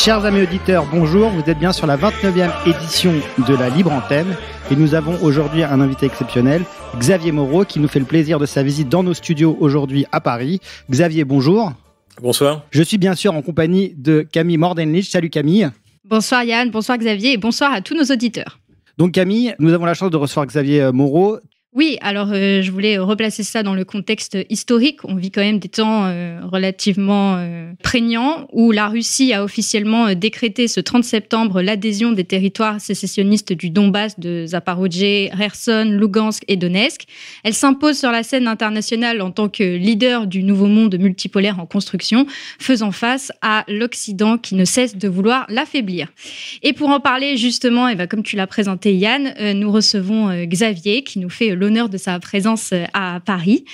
Chers amis auditeurs, bonjour, vous êtes bien sur la 29e édition de la Libre Antenne et nous avons aujourd'hui un invité exceptionnel, Xavier Moreau, qui nous fait le plaisir de sa visite dans nos studios aujourd'hui à Paris. Xavier, bonjour. Bonsoir. Je suis bien sûr en compagnie de Camille Mordenlich. Salut Camille. Bonsoir Yann, bonsoir Xavier et bonsoir à tous nos auditeurs. Donc Camille, nous avons la chance de recevoir Xavier Moreau. Oui, alors je voulais replacer ça dans le contexte historique. On vit quand même des temps relativement prégnants où la Russie a officiellement décrété ce 30 septembre l'adhésion des territoires sécessionnistes du Donbass, de Zaporojye, Kherson, Lugansk et Donetsk. Elle s'impose sur la scène internationale en tant que leader du nouveau monde multipolaire en construction, faisant face à l'Occident qui ne cesse de vouloir l'affaiblir. Et pour en parler justement, comme tu l'as présenté Yann, nous recevons Xavier qui nous fait l'honneur de sa présence à Paris.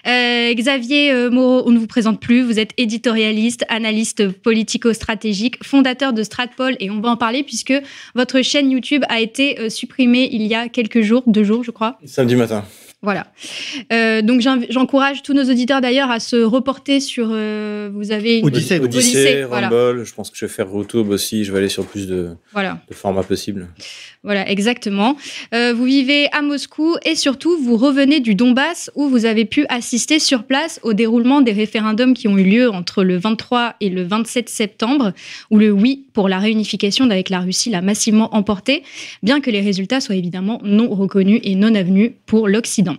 Xavier Moreau, on ne vous présente plus, vous êtes éditorialiste, analyste politico-stratégique, fondateur de Stratpol, et on va en parler puisque votre chaîne YouTube a été supprimée il y a quelques jours, 2 jours je crois. Samedi matin. Voilà. Donc j'encourage tous nos auditeurs d'ailleurs à se reporter sur. Vous avez une Odyssée, voilà. Rumble. Je pense que je vais faire YouTube aussi. Je vais aller sur plus de formats possibles. Voilà, exactement. Vous vivez à Moscou et surtout vous revenez du Donbass où vous avez pu assister sur place au déroulement des référendums qui ont eu lieu entre le 23 et le 27 septembre, où le oui pour la réunification avec la Russie l'a massivement emporté, bien que les résultats soient évidemment non reconnus et non avenus pour l'Occident.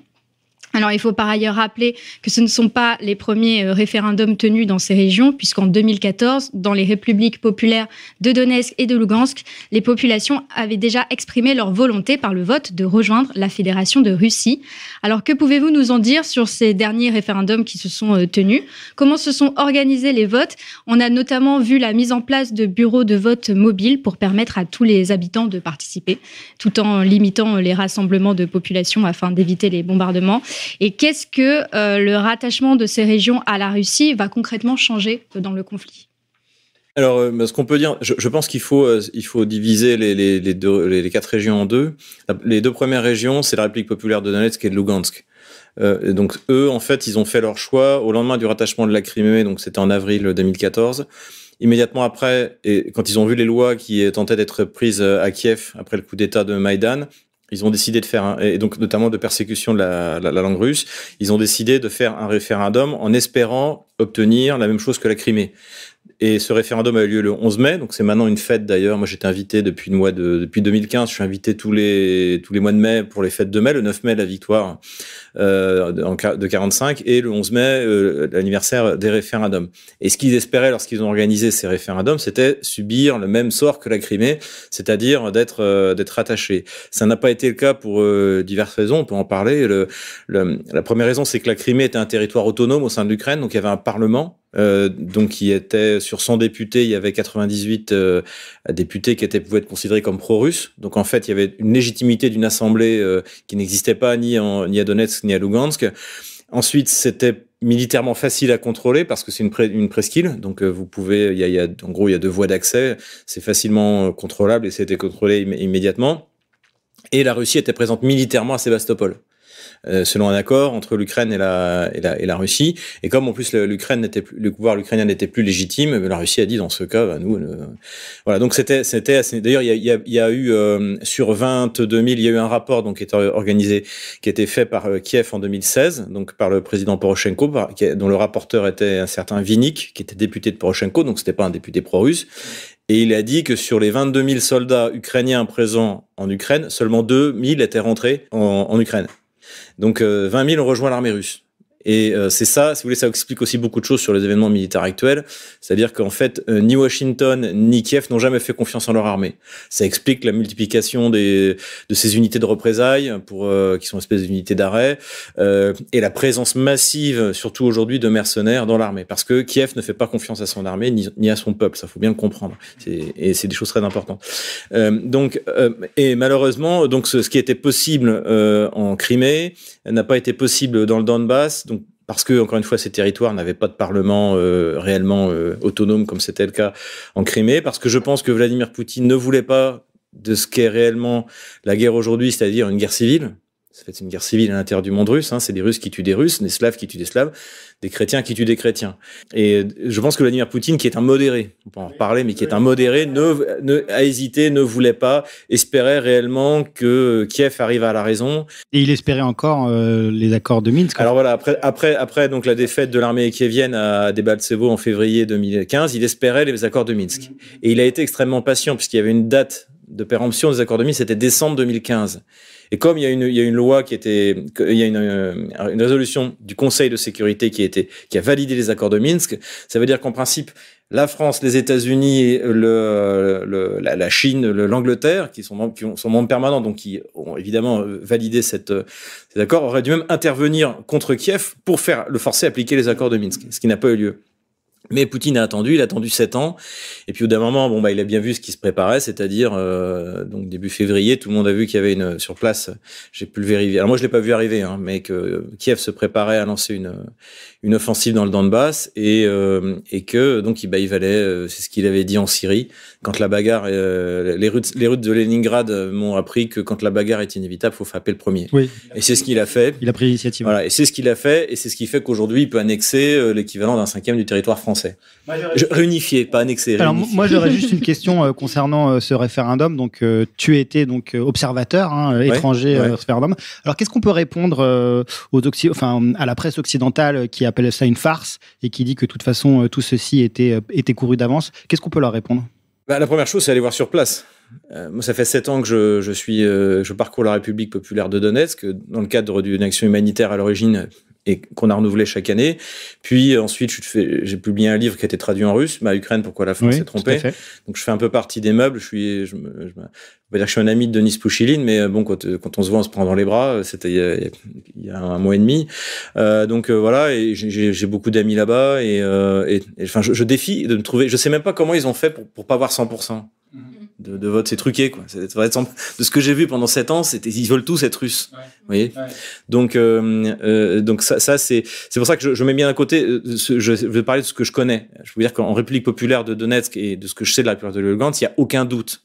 Alors, il faut par ailleurs rappeler que ce ne sont pas les premiers référendums tenus dans ces régions, puisqu'en 2014, dans les républiques populaires de Donetsk et de Lugansk, les populations avaient déjà exprimé leur volonté par le vote de rejoindre la Fédération de Russie. Alors, que pouvez-vous nous en dire sur ces derniers référendums qui se sont tenus ? Comment se sont organisés les votes ? On a notamment vu la mise en place de bureaux de vote mobiles pour permettre à tous les habitants de participer, tout en limitant les rassemblements de population afin d'éviter les bombardements. Et qu'est-ce que le rattachement de ces régions à la Russie va concrètement changer dans le conflit ? Alors, ce qu'on peut dire, je pense qu'il faut diviser les 4 régions en deux. Les 2 premières régions, c'est la République populaire de Donetsk et de Lugansk. Donc eux, en fait, ils ont fait leur choix au lendemain du rattachement de la Crimée, donc c'était en avril 2014. Immédiatement après, et quand ils ont vu les lois qui tentaient d'être prises à Kiev après le coup d'État de Maïdan, ils ont décidé de faire et donc notamment de persécution de la langue russe, ils ont décidé de faire un référendum en espérant obtenir la même chose que la Crimée. Et ce référendum a eu lieu le 11 mai, donc c'est maintenant une fête d'ailleurs. Moi, j'étais invité depuis 2015. Je suis invité tous les mois de mai pour les fêtes de mai. Le 9 mai, la victoire de 45, et le 11 mai, l'anniversaire des référendums. Et ce qu'ils espéraient lorsqu'ils ont organisé ces référendums, c'était subir le même sort que la Crimée, c'est-à-dire d'être attachés. Ça n'a pas été le cas pour diverses raisons. On peut en parler. La première raison, c'est que la Crimée était un territoire autonome au sein de l'Ukraine, donc il y avait un parlement. Donc qui était sur 100 députés, il y avait 98 députés qui pouvaient être considérés comme pro-russes. Donc en fait, il y avait une légitimité d'une assemblée qui n'existait pas ni à Donetsk ni à Lugansk. Ensuite, c'était militairement facile à contrôler parce que c'est une presqu'île. Donc vous pouvez, en gros, il y a 2 voies d'accès. C'est facilement contrôlable et c'était contrôlé immédiatement. Et la Russie était présente militairement à Sébastopol, selon un accord entre l'Ukraine et la Russie. Et comme en plus le pouvoir ukrainien n'était plus légitime, la Russie a dit dans ce cas, voilà. Donc c'était assez. D'ailleurs, il y a eu sur 22 000, il y a eu un rapport donc qui était organisé, qui a été fait par Kiev en 2016, donc par le président Poroshenko, dont le rapporteur était un certain Vinnik, qui était député de Poroshenko, donc c'était pas un député pro-russe. Et il a dit que sur les 22 000 soldats ukrainiens présents en Ukraine, seulement 2 000 étaient rentrés en Ukraine. Donc 20 000 ont rejoint l'armée russe. Et c'est ça, si vous voulez, ça explique aussi beaucoup de choses sur les événements militaires actuels. C'est-à-dire qu'en fait, ni Washington ni Kiev n'ont jamais fait confiance en leur armée. Ça explique la multiplication de ces unités de représailles qui sont une espèce d'unités d'arrêt, et la présence massive, surtout aujourd'hui, de mercenaires dans l'armée. Parce que Kiev ne fait pas confiance à son armée ni à son peuple. Ça faut bien le comprendre. Et c'est des choses très importantes. Et malheureusement, donc ce qui était possible en Crimée n'a pas été possible dans le Donbass. Donc parce que, encore une fois, ces territoires n'avaient pas de parlement réellement autonome comme c'était le cas en Crimée, parce que je pense que Vladimir Poutine ne voulait pas de ce qu'est réellement la guerre aujourd'hui, c'est-à-dire une guerre civile. C'est une guerre civile à l'intérieur du monde russe. C'est des Russes qui tuent des Russes, des Slaves qui tuent des Slaves, des chrétiens qui tuent des chrétiens. Et je pense que Vladimir Poutine, qui est un modéré, on peut en reparler, mais qui est un modéré, a hésité, ne voulait pas, espérait réellement que Kiev arrive à la raison. Et il espérait encore les accords de Minsk. Alors voilà, après donc la défaite de l'armée kievienne à Debaltsevo en février 2015, il espérait les accords de Minsk. Et il a été extrêmement patient, puisqu'il y avait une date de péremption des accords de Minsk, c'était décembre 2015. Et comme il y a une loi il y a une résolution du Conseil de sécurité qui a validé les accords de Minsk, ça veut dire qu'en principe, la France, les États-Unis, la Chine, l'Angleterre, qui sont membres permanents, donc qui ont évidemment validé ces accords, auraient dû même intervenir contre Kiev pour le forcer à appliquer les accords de Minsk, ce qui n'a pas eu lieu. Mais Poutine il a attendu 7 ans, et puis au d'un moment, il a bien vu ce qui se préparait, c'est-à-dire donc début février, tout le monde a vu qu'il y avait sur place, j'ai pu le vérifier. Alors moi je l'ai pas vu arriver, mais que Kiev se préparait à lancer une offensive dans le Donbass, et que donc il valait, c'est ce qu'il avait dit en Syrie, quand la bagarre, les Russes de Leningrad m'ont appris que quand la bagarre est inévitable, faut frapper le premier. Oui. Et c'est ce qu'il a fait. Il a pris l'initiative. Voilà, et c'est ce qu'il a fait, et c'est ce qui fait qu'aujourd'hui il peut annexer l'équivalent d'un 5e du territoire français. Réunifié, pas annexé. Alors moi j'aurais juste une question concernant ce référendum. Donc tu étais donc observateur étranger au référendum. Alors qu'est-ce qu'on peut répondre à la presse occidentale qui appelle ça une farce et qui dit que de toute façon tout ceci était couru d'avance? Qu'est-ce qu'on peut leur répondre? La première chose, c'est aller voir sur place. Moi, ça fait 7 ans que je parcours la République populaire de Donetsk dans le cadre d'une action humanitaire à l'origine et qu'on a renouvelé chaque année. Puis ensuite, j'ai publié un livre qui a été traduit en russe, Ukraine, pourquoi la France s'est trompée. Donc je fais un peu partie des meubles. Je vais dire que je suis un ami de Denis Pouchiline, mais bon, quand on se voit, on se prend dans les bras. C'était il y a 1 mois et demi. Donc voilà, et j'ai beaucoup d'amis là-bas, et je défie de me trouver. Je sais même pas comment ils ont fait pour pas avoir 100%. De vote, c'est truqué, quoi. De ce que j'ai vu pendant 7 ans, ils veulent tous être russes. Vous voyez? Donc ça c'est pour ça que je mets bien à côté, je vais parler de ce que je connais. Je veux dire qu'en République populaire de Donetsk et de ce que je sais de la République de Lugansk, il y a aucun doute.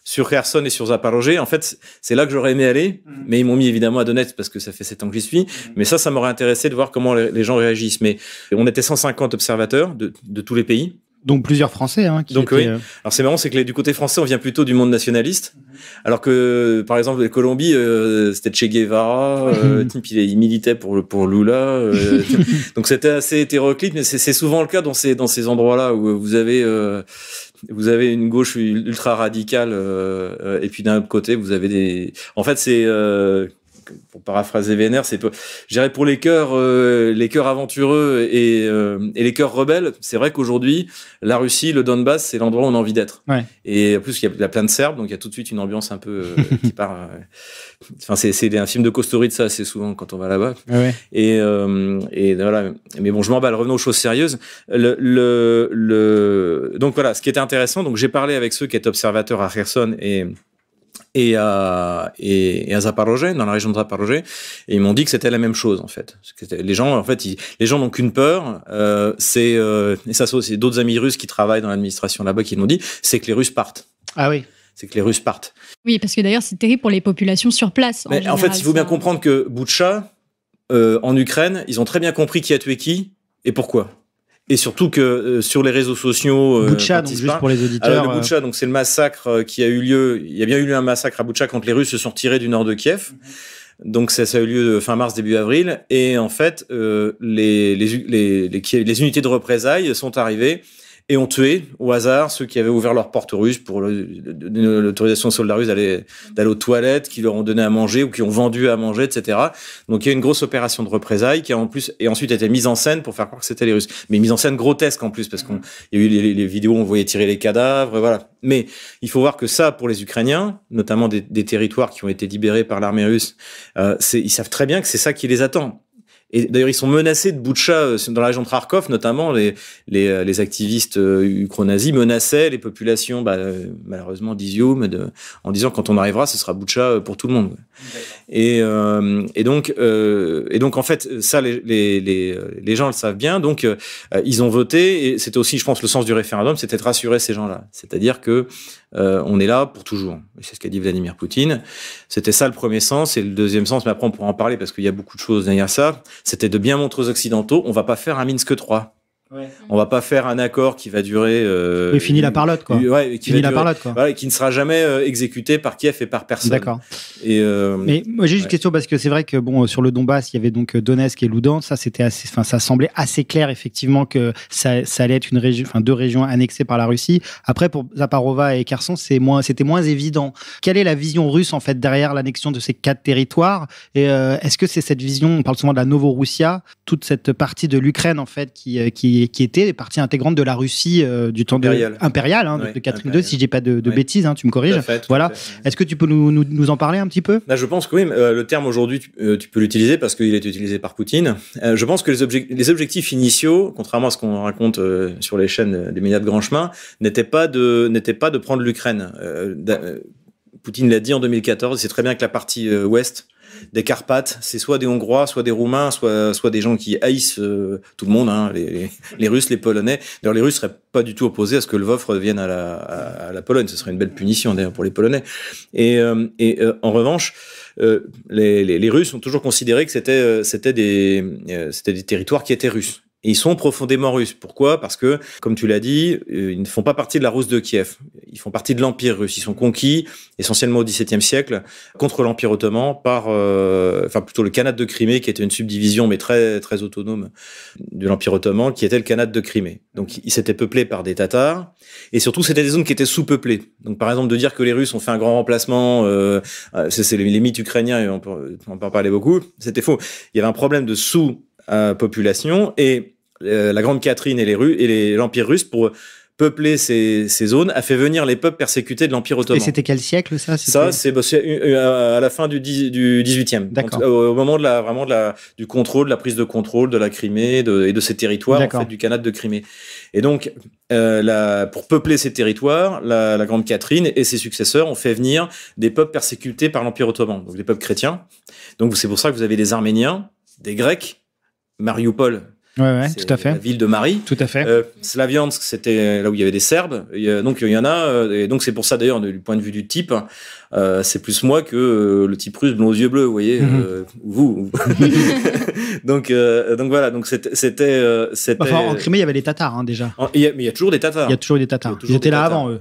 Sur Kherson et sur Zaporozhye, en fait, c'est là que j'aurais aimé aller, mais ils m'ont mis évidemment à Donetsk parce que ça fait 7 ans que j'y suis. Mais ça m'aurait intéressé de voir comment les gens réagissent. Mais on était 150 observateurs de tous les pays. Donc plusieurs Français. Oui. Alors c'est marrant, c'est que du côté français, on vient plutôt du monde nationaliste, alors que par exemple, la Colombie, c'était Che Guevara, il militait pour Lula. Donc c'était assez hétéroclite, mais c'est souvent le cas dans ces endroits-là où vous avez une gauche ultra radicale, et puis d'un autre côté, vous avez En fait, c'est pour paraphraser Vénère, je dirais pour les cœurs aventureux et les cœurs rebelles, c'est vrai qu'aujourd'hui, la Russie, le Donbass, c'est l'endroit où on a envie d'être. Ouais. Et en plus, il y a plein de Serbes, donc il y a tout de suite une ambiance un peu qui part. C'est un film de Kusturica, assez souvent quand on va là-bas. Ouais. Et voilà. Mais bon, je m'emballe. Revenons aux choses sérieuses. Donc voilà, ce qui était intéressant. Donc j'ai parlé avec ceux qui étaient observateurs à Kherson et à Zaporozhye, dans la région de Zaporozhye, et ils m'ont dit que c'était la même chose en fait. Les gens n'ont qu'une peur, et ça c'est d'autres amis russes qui travaillent dans l'administration là-bas qui l'ont dit, c'est que les Russes partent. Ah oui. C'est que les Russes partent. Oui, parce que d'ailleurs c'est terrible pour les populations sur place. En fait, il faut bien comprendre que Boutcha, en Ukraine, ils ont très bien compris qui a tué qui et pourquoi. Et surtout que sur les réseaux sociaux, Boutcha, donc juste pour les auditeurs. Le Boutcha, donc c'est le massacre qui a eu lieu. Il y a bien eu un massacre à Boutcha quand les Russes se sont tirés du nord de Kiev. Donc ça a eu lieu fin mars, début avril. Et en fait, les unités de représailles sont arrivées et ont tué au hasard ceux qui avaient ouvert leurs portes russes pour l'autorisation aux soldats russes d'aller aux toilettes, qui leur ont donné à manger ou qui ont vendu à manger, etc. Donc il y a une grosse opération de représailles qui a en plus et ensuite été mise en scène pour faire croire que c'était les Russes, mais mise en scène grotesque en plus parce qu'il y a eu les vidéos où on voyait tirer les cadavres, voilà. Mais il faut voir que ça, pour les Ukrainiens, notamment des territoires qui ont été libérés par l'armée russe, ils savent très bien que c'est ça qui les attend. Et d'ailleurs, ils sont menacés de Boutcha dans la région de Kharkov, notamment les activistes ukro-nazis menaçaient les populations, malheureusement d'Izium, en disant quand on arrivera, ce sera Boutcha pour tout le monde. Et donc en fait, ça les gens le savent bien. Donc ils ont voté et c'était aussi, je pense, le sens du référendum, c'était de rassurer ces gens-là. C'est-à-dire que on est là pour toujours. C'est ce qu'a dit Vladimir Poutine. C'était ça le premier sens. Et le deuxième sens, mais après on pourra en parler parce qu'il y a beaucoup de choses derrière ça, c'était de bien montrer aux Occidentaux, on va pas faire un Minsk 3. Ouais. On va pas faire un accord qui va durer. Fini la parlotte, quoi. Qui ne sera jamais exécuté par Kiev et par personne. D'accord. Mais moi j'ai juste une question parce que c'est vrai que sur le Donbass il y avait donc Donetsk et Luhansk, ça semblait assez clair effectivement que ça allait être une région, deux régions annexées par la Russie. Après pour Zaporova et Kherson c'était moins évident. Quelle est la vision russe en fait derrière l'annexion de ces 4 territoires et est-ce que c'est cette vision, on parle souvent de la Novorussia, toute cette partie de l'Ukraine en fait qui était partie intégrante de la Russie du temps impérial de Catherine II, si je dis pas de bêtises, tu me corriges. Tout à fait. Est-ce que tu peux nous en parler un petit peu? Là, je pense que oui, le terme aujourd'hui, tu peux l'utiliser parce qu'il est utilisé par Poutine. Je pense que les objectifs initiaux, contrairement à ce qu'on raconte sur les chaînes des médias de grand chemin, n'étaient pas de prendre l'Ukraine. Poutine l'a dit en 2014, c'est très bien que la partie ouest des Carpates, c'est soit des Hongrois, soit des Roumains, soit des gens qui haïssent tout le monde, les Russes, les Polonais. D'ailleurs, les Russes seraient pas du tout opposés à ce que Lvov revienne à la Pologne. Ce serait une belle punition d'ailleurs pour les Polonais. Et en revanche, les Russes ont toujours considéré que c'était des territoires qui étaient russes. Et ils sont profondément russes. Pourquoi? Parce que, comme tu l'as dit, ils ne font pas partie de la Rousse de Kiev. Ils font partie de l'Empire russe. Ils sont conquis, essentiellement au XVIIe siècle, contre l'Empire ottoman par, plutôt le Khanat de Crimée, qui était une subdivision, mais très, très autonome de l'Empire ottoman, qui était le Khanat de Crimée. Donc, ils s'étaient peuplés par des Tatars. Et surtout, c'était des zones qui étaient sous-peuplées. Donc, par exemple, de dire que les Russes ont fait un grand remplacement, c'est les mythes ukrainiens, et on peut en parler beaucoup. C'était faux. Il y avait un problème de population et la Grande Catherine et l'Empire russe pour peupler ces zones a fait venir les peuples persécutés de l'Empire ottoman. Et c'était quel siècle ça? C'est à la fin du 18e. D'accord. Au moment du contrôle, de la prise de contrôle de la Crimée et de ces territoires, en fait, du Khanat de Crimée. Et donc, pour peupler ces territoires, la Grande Catherine et ses successeurs ont fait venir des peuples persécutés par l'Empire ottoman, donc des peuples chrétiens. Donc c'est pour ça que vous avez des Arméniens, des Grecs, Mariupol, tout à fait. La ville de Marie. Tout à fait. Slaviansk, c'était là où il y avait des Serbes. Donc il y en a, et donc c'est pour ça d'ailleurs du point de vue du type, c'est plus moi que le type russe blond aux yeux bleus, vous voyez, vous. donc voilà, donc c'était. Enfin, en Crimée, il y avait les Tatars déjà. Mais il y a toujours des Tatars. Il y a toujours des Tatars. Ils étaient là avant eux.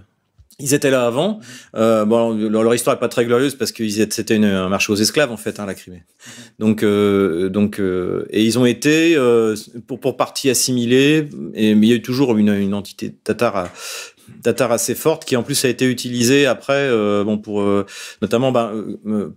Ils étaient là avant. Leur histoire est pas très glorieuse parce que c'était un marché aux esclaves en fait, la Crimée. Donc, et ils ont été pour partie assimilés. Mais il y a eu toujours une entité tatare assez forte qui en plus a été utilisée après, notamment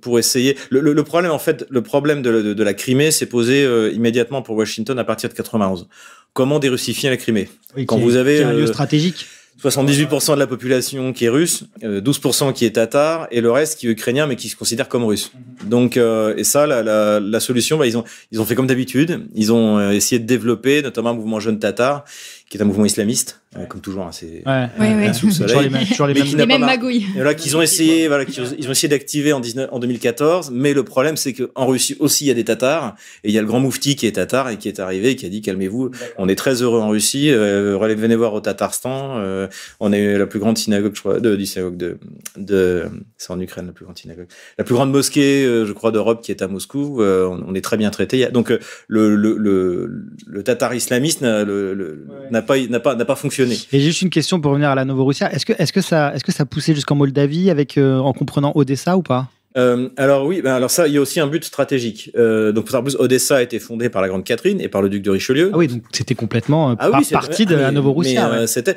pour essayer. Le problème en fait, le problème de la Crimée s'est posé immédiatement pour Washington à partir de 91. Comment dérussifier la Crimée? Quand vous avez un lieu stratégique. 78% de la population qui est russe, 12% qui est tatar, et le reste qui est ukrainien mais qui se considère comme russe. Donc, et ça, la solution, ils ont fait comme d'habitude. Ils ont essayé de développer, notamment un mouvement jeune tatar, qui est un mouvement islamiste, comme toujours, c'est sous le soleil, toujours les mêmes magouilles. Et là, qu'ils ont essayé, ils ont essayé d'activer en 2014, mais le problème, c'est qu'en Russie aussi, il y a des Tatars, et il y a le grand moufti qui est tatar et qui est arrivé et qui a dit calmez-vous, on est très heureux en Russie, venez voir au Tatarstan, on est la plus grande synagogue, je crois, c'est en Ukraine la plus grande synagogue, la plus grande mosquée, je crois, d'Europe qui est à Moscou, on est très bien traité. Donc le tatar islamiste n'a pas fonctionné. Et juste une question pour revenir à la Novorussia. Est-ce que ça poussait jusqu'en Moldavie en comprenant Odessa ou pas? Alors oui, alors ça, il y a aussi un but stratégique. Donc en plus, Odessa a été fondée par la Grande Catherine et par le duc de Richelieu. Ah oui, donc c'était complètement partie de la Novorussia. C'était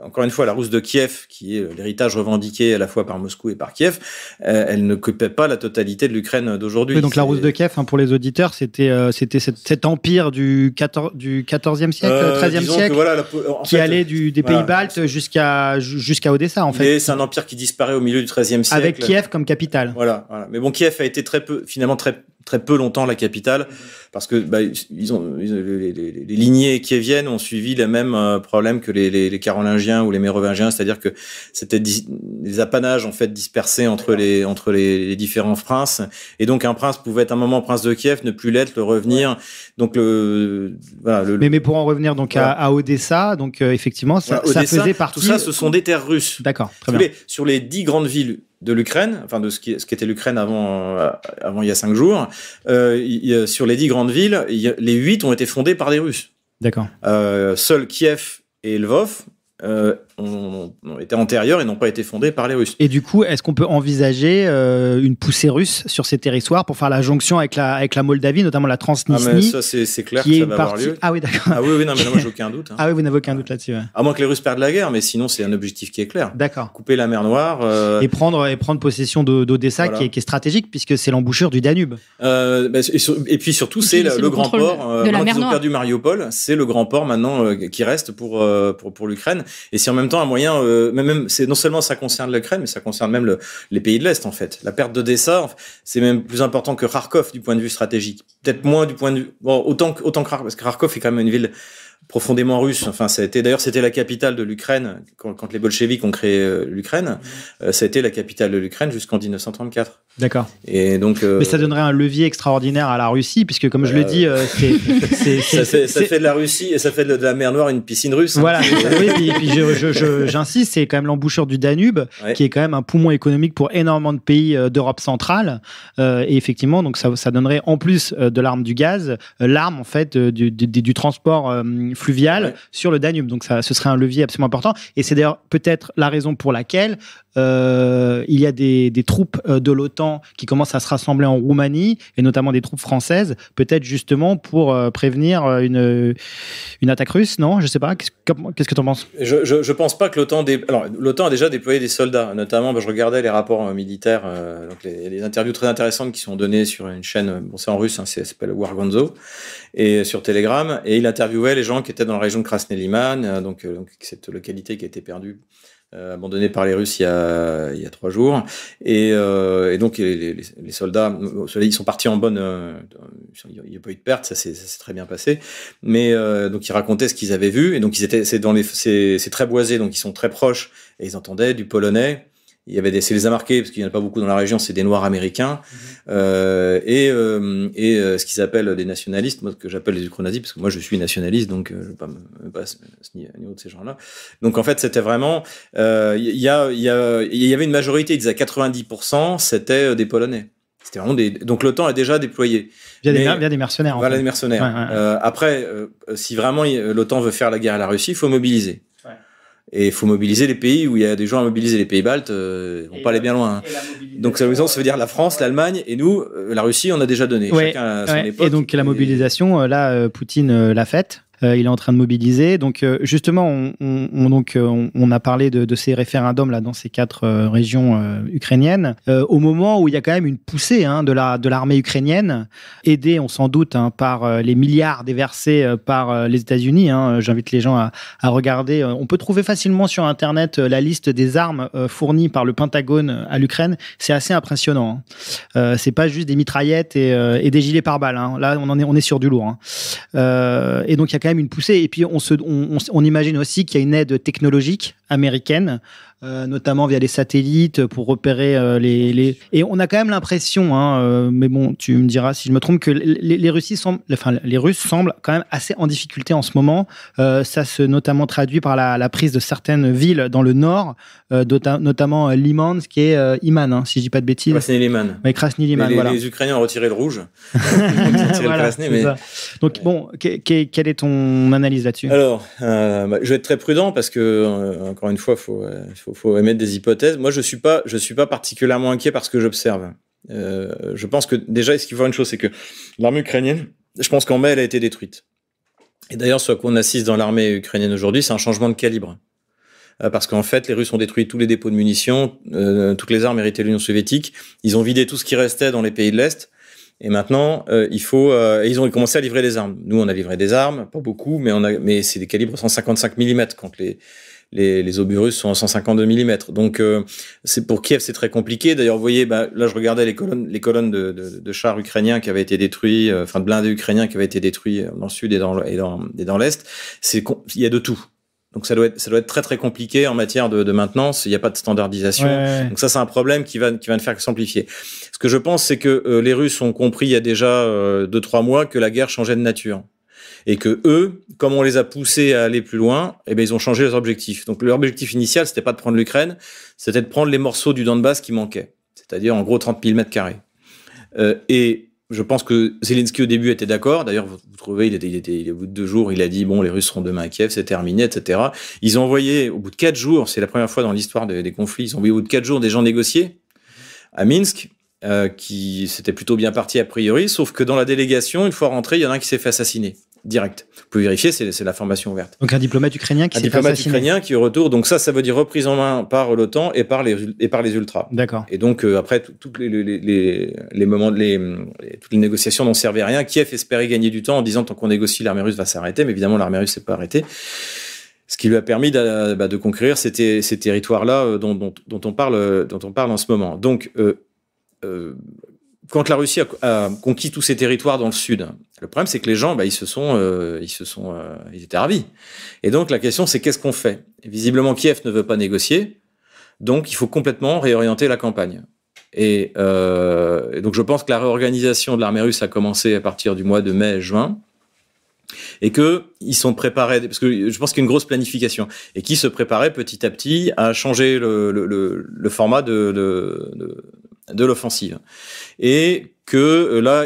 encore une fois la Rousse de Kiev, qui est l'héritage revendiqué à la fois par Moscou et par Kiev. Elle ne coupait pas la totalité de l'Ukraine d'aujourd'hui. Oui, donc la Rousse de Kiev, pour les auditeurs, c'était cet empire du 14e siècle, 13e siècle, qui allait des pays baltes jusqu'à Odessa en fait. Et c'est un empire qui disparaît au milieu du 13e siècle. Avec Kiev comme capitale. Voilà. Mais bon, Kiev a été très peu, finalement très très peu longtemps la capitale, parce que les lignées kieviennes ont suivi les mêmes problèmes que les Carolingiens ou les Mérovingiens, c'est-à-dire que c'était des apanages en fait dispersés entre les différents princes, et donc un prince pouvait être un moment prince de Kiev, ne plus l'être, le revenir. Donc mais pour en revenir donc à Odessa, donc effectivement ça faisait partie. Tout ça, ce sont des terres russes. D'accord, très bien. Sur les 10 grandes villes de l'Ukraine, enfin de ce qui était l'Ukraine avant il y a 5 jours, sur les 10 grandes villes, les 8 ont été fondées par des Russes. D'accord. Seuls Kiev et Lvov ont été antérieurs et n'ont pas été fondés par les Russes. Et du coup, est-ce qu'on peut envisager une poussée russe sur ces territoires pour faire la jonction avec la Moldavie, notamment la Transnistrie? Ça, c'est clair que ça va avoir lieu. Ah oui, d'accord. Ah oui, non, mais moi, j'ai aucun doute. Ah oui, vous n'avez aucun doute là-dessus. Ouais. À moins que les Russes perdent la guerre, mais sinon, c'est un objectif qui est clair. D'accord. Couper la mer Noire. Et prendre possession d'Odessa, voilà. qui est stratégique, puisque c'est l'embouchure du Danube. Et puis surtout, c'est le grand port. Maintenant qu'ils ont perdu Mariupol, c'est le grand port maintenant qui reste pour l'Ukraine. Et c'est en même temps un moyen, c'est non seulement ça concerne l'Ukraine, mais ça concerne même les pays de l'Est en fait. La perte d'Odessa, c'est même plus important que Kharkov du point de vue stratégique. Peut-être moins du point de vue, autant que Kharkov, parce que Kharkov est quand même une ville profondément russe. Enfin, c'était la capitale de l'Ukraine quand les bolcheviks ont créé l'Ukraine. Ça a été la capitale de l'Ukraine jusqu'en 1934. D'accord. Et donc, mais ça donnerait un levier extraordinaire à la Russie, puisque comme je le dis, ça fait de la Russie et ça fait de la mer Noire une piscine russe. Voilà. Oui, puis j'insiste, c'est quand même l'embouchure du Danube, qui est quand même un poumon économique pour énormément de pays d'Europe centrale. Et effectivement, donc ça donnerait en plus de l'arme du gaz, l'arme en fait du transport fluvial sur le Danube. Donc ce serait un levier absolument important. Et c'est d'ailleurs peut-être la raison pour laquelle il y a des troupes de l'OTAN qui commencent à se rassembler en Roumanie, et notamment des troupes françaises, peut-être justement pour prévenir une attaque russe, non? Je sais pas. Qu'est-ce que tu en penses? Je pense pas que l'OTAN... Alors, l'OTAN a déjà déployé des soldats, notamment, je regardais les rapports militaires, donc les interviews très intéressantes qui sont données sur une chaîne, c'est en russe, ça s'appelle War-Gonzo, et sur Telegram, et il interviewait les gens qui étaient dans la région de Krasny-Liman, donc cette localité qui a été perdue, abandonné par les Russes il y a 3 jours, et donc les soldats, ils sont partis en bonne, il n'y a pas eu de perte, ça s'est très bien passé, mais donc ils racontaient ce qu'ils avaient vu, et donc c'est très boisé, donc ils sont très proches, et ils entendaient du polonais. Ça les a marqués parce qu'il n'y en a pas beaucoup dans la région, c'est des Noirs américains, et ce qu'ils appellent des nationalistes, moi, que j'appelle les ukronazis, parce que moi je suis nationaliste, donc je ne vais pas me passer à niveau de ces gens-là. Donc en fait, c'était vraiment, il y avait une majorité, ils disaient 90%, c'était des Polonais. C'était vraiment donc l'OTAN a déjà déployé. Via des mercenaires. Voilà, des mercenaires. Ouais. Après, si vraiment l'OTAN veut faire la guerre à la Russie, il faut mobiliser. Et il faut mobiliser les pays où il y a des gens à mobiliser. Les pays baltes vont pas aller bien loin. Donc ça veut dire la France, l'Allemagne, et nous, la Russie, on a déjà donné. Chacun à son époque. Et donc la mobilisation, là, Poutine l'a faite. Il est en train de mobiliser. Donc, justement, on a parlé de ces référendums là dans ces 4 régions ukrainiennes. Au moment où il y a quand même une poussée de l'armée ukrainienne, aidée, on s'en doute, par les milliards déversés par les États-Unis. J'invite les gens à regarder. On peut trouver facilement sur Internet la liste des armes fournies par le Pentagone à l'Ukraine. C'est assez impressionnant. C'est pas juste des mitraillettes et des gilets pare-balles. Là, on est sur du lourd. Et donc, il y a quand même une poussée, et puis on imagine aussi qu'il y a une aide technologique américaine, notamment via les satellites pour repérer et on a quand même l'impression, mais bon, tu me diras si je me trompe, que les Russes semblent quand même assez en difficulté en ce moment. Ça se notamment traduit par la prise de certaines villes dans le nord, notamment Liman, qui est Iman, si je dis pas de bêtises. Krasny-Liman. Oui, Krasny-Liman, voilà. Les Ukrainiens ont retiré le rouge. Ils ont retiré le Krasny, mais... Donc bon, quelle est ton analyse là-dessus? Alors, je vais être très prudent parce que encore une fois, faut émettre des hypothèses. Moi, je suis pas particulièrement inquiet par ce que j'observe. Je pense que déjà, ce qu'il faut voir une chose, c'est que l'armée ukrainienne, je pense qu'en mai, elle a été détruite. Et d'ailleurs, ce qu'on assiste dans l'armée ukrainienne aujourd'hui, c'est un changement de calibre. Parce qu'en fait, les Russes ont détruit tous les dépôts de munitions, toutes les armes héritées de l'Union soviétique. Ils ont vidé tout ce qui restait dans les pays de l'Est. Et maintenant, ils ont commencé à livrer des armes. Nous, on a livré des armes, pas beaucoup, mais c'est des calibres 155 mm les obus russes sont en 152 mm. Donc, c'est pour Kiev, c'est très compliqué. D'ailleurs, vous voyez, là, je regardais les colonnes de chars ukrainiens qui avaient été détruits, de blindés ukrainiens qui avaient été détruits dans le sud et dans l'est. Il y a de tout. Donc ça doit être très très compliqué en matière de maintenance. Il n'y a pas de standardisation. Ouais. Donc ça, c'est un problème qui va ne faire que s'amplifier. Ce que je pense, c'est que les Russes ont compris il y a déjà 2-3 mois que la guerre changeait de nature. Et que eux, comme on les a poussés à aller plus loin, ils ont changé leurs objectifs. Donc leur objectif initial, c'était pas de prendre l'Ukraine, c'était de prendre les morceaux du Donbass qui manquaient. C'est-à-dire en gros 30 000 m². Et je pense que Zelensky au début était d'accord. D'ailleurs, vous trouvez, au bout de 2 jours, il a dit bon, les Russes seront demain à Kiev, c'est terminé, etc. Ils ont envoyé au bout de 4 jours, c'est la première fois dans l'histoire des conflits, ils ont envoyé au bout de 4 jours des gens négocier à Minsk, qui s'était plutôt bien parti a priori, sauf que dans la délégation, une fois rentré, il y en a un qui s'est fait assassiner. Direct. Vous pouvez vérifier, c'est l'information ouverte. Donc un diplomate ukrainien qui s'est fait assassiner. Un diplomate ukrainien qui est au retour. Donc ça veut dire reprise en main par l'OTAN et par les ultras. D'accord. Et donc après toutes les moments, toutes les négociations n'ont servi à rien. Kiev espérait gagner du temps en disant tant qu'on négocie, l'armée russe va s'arrêter. Mais évidemment, l'armée russe s'est pas arrêtée. Ce qui lui a permis de conquérir ces territoires-là dont on parle en ce moment. Donc quand la Russie a conquis tous ces territoires dans le sud, le problème c'est que les gens, ils étaient ravis. Et donc la question c'est qu'est-ce qu'on fait ? Et visiblement Kiev ne veut pas négocier, donc il faut complètement réorienter la campagne. Et donc je pense que la réorganisation de l'armée russe a commencé à partir du mois de mai-juin. Et que ils sont préparés, parce que je pense qu'il y a une grosse planification, et qui se préparaient petit à petit à changer le format de l'offensive. Et que là,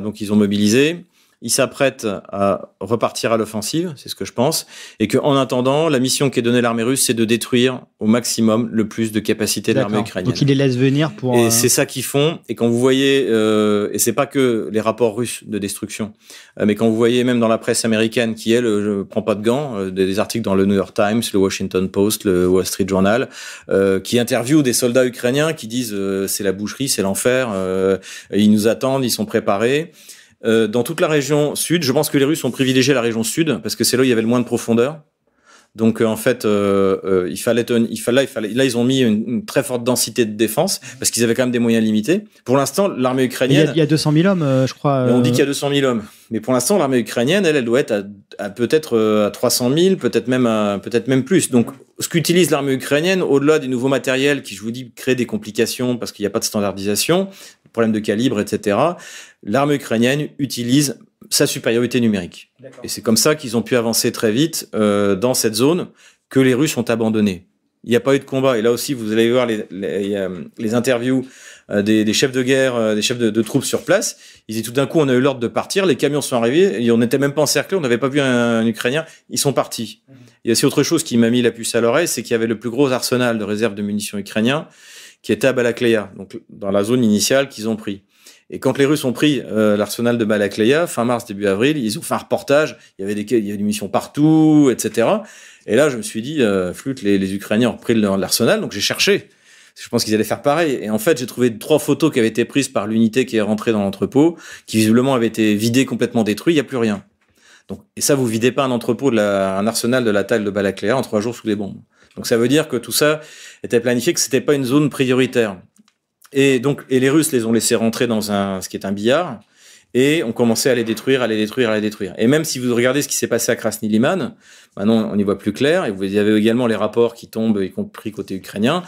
donc ils ont mobilisé, ils s'apprêtent à repartir à l'offensive, c'est ce que je pense, et qu'en attendant, la mission qui est donnée à l'armée russe, c'est de détruire au maximum le plus de capacités de l'armée ukrainienne. Donc ils les laissent venir pour... Et c'est ça qu'ils font, et quand vous voyez, et c'est pas que les rapports russes de destruction, mais quand vous voyez même dans la presse américaine, qui elle, prend pas de gants, des articles dans le New York Times, le Washington Post, le Wall Street Journal, qui interviewent des soldats ukrainiens qui disent c'est la boucherie, c'est l'enfer, ils nous attendent, ils sont préparés. Dans toute la région sud, je pense que les Russes ont privilégié la région sud parce que c'est là où il y avait le moins de profondeur. Donc en fait, là ils ont mis une très forte densité de défense parce qu'ils avaient quand même des moyens limités. Pour l'instant, l'armée ukrainienne, il y a 200 000 hommes, je crois. On dit qu'il y a 200 000 hommes, mais pour l'instant, l'armée ukrainienne, elle doit être à peut-être à 300 000, peut-être même plus. Donc ce qu'utilise l'armée ukrainienne, au-delà des nouveaux matériels qui, je vous dis, créent des complications parce qu'il n'y a pas de standardisation, problème de calibre, etc. L'armée ukrainienne utilise sa supériorité numérique. D'accord. Et c'est comme ça qu'ils ont pu avancer très vite dans cette zone que les Russes ont abandonnée. Il n'y a pas eu de combat. Et là aussi, vous allez voir les interviews des chefs de guerre, des chefs de troupes sur place. Ils disent tout d'un coup, on a eu l'ordre de partir, les camions sont arrivés, et on n'était même pas encerclés, on n'avait pas vu un Ukrainien, ils sont partis. Il y a aussi autre chose qui m'a mis la puce à l'oreille, c'est qu'il y avait le plus gros arsenal de réserve de munitions ukrainien qui était à Balakleya, donc dans la zone initiale qu'ils ont pris. Et quand les Russes ont pris l'arsenal de Balakleya, fin mars, début avril, ils ont fait un reportage, il y avait des munitions partout, etc. Et là, je me suis dit, flûte, les Ukrainiens ont repris l'arsenal, donc j'ai cherché. Je pense qu'ils allaient faire pareil. Et en fait, j'ai trouvé 3 photos qui avaient été prises par l'unité qui est rentrée dans l'entrepôt, qui visiblement avaient été vidées, complètement détruites, il n'y a plus rien. Donc, et ça, vous videz pas un entrepôt, un arsenal de la taille de Balakleya en 3 jours sous les bombes. Donc ça veut dire que tout ça était planifié, que c'était pas une zone prioritaire. Et les Russes les ont laissés rentrer dans ce qui est un billard, et ont commencé à les détruire. Et même si vous regardez ce qui s'est passé à Krasny Liman, maintenant on y voit plus clair, et vous avez également les rapports qui tombent, y compris côté ukrainien,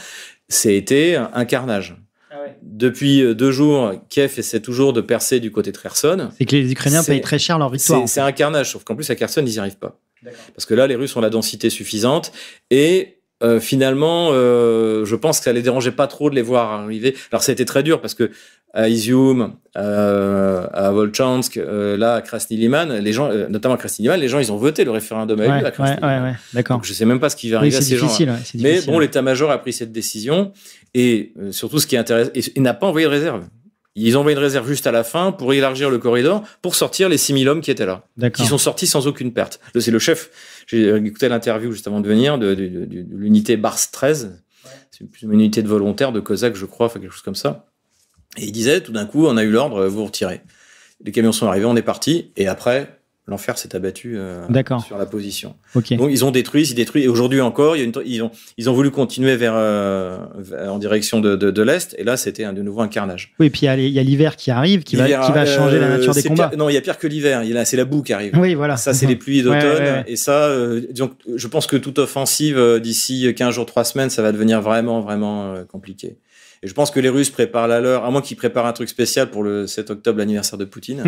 c'est un carnage. Ah ouais. Depuis 2 jours, Kiev essaie toujours de percer du côté de Kherson. C'est que les Ukrainiens payent très cher leur victoire. C'est un carnage, sauf qu'en plus à Kherson, ils n'y arrivent pas. D'accord. Parce que là, les Russes ont la densité suffisante, et finalement, je pense que ça les dérangeait pas trop de les voir arriver. Alors ça a été très dur parce que à Izium, à Volchansk, là à Krasny Liman, les gens, notamment à Krasny Liman, les gens ils ont voté le référendum à lui à Krasny Liman. Ouais, d'accord. Donc, je sais même pas ce qui va arriver à ces gens. Mais bon, l'état-major a pris cette décision et surtout ce qui est intéressant, il n'a pas envoyé de réserve. Ils ont envoyé une réserve juste à la fin pour élargir le corridor, pour sortir les 6 000 hommes qui étaient là. D'accord. Qui sont sortis sans aucune perte. C'est le chef, j'ai écouté l'interview juste avant de venir, de l'unité Bars 13. Ouais. C'est une unité de volontaires, de Cosaques, je crois, enfin quelque chose comme ça. Et il disait, tout d'un coup, on a eu l'ordre, vous retirez. Les camions sont arrivés, on est parti, et après, l'enfer s'est abattu sur la position. Okay. Donc ils détruisent, et aujourd'hui encore, ils ont voulu continuer en direction de l'est, et là c'était de nouveau un carnage. Oui, et puis il y a l'hiver qui arrive, qui va changer la nature des combats. Non, il y a pire que l'hiver. C'est la boue qui arrive. Oui, voilà. Ça, c'est les pluies d'automne, et ça, donc je pense que toute offensive d'ici 15 jours, 3 semaines, ça va devenir vraiment, vraiment compliqué. Et je pense que les Russes préparent la leur, à moins qu'ils préparent un truc spécial pour le 7 octobre, l'anniversaire de Poutine.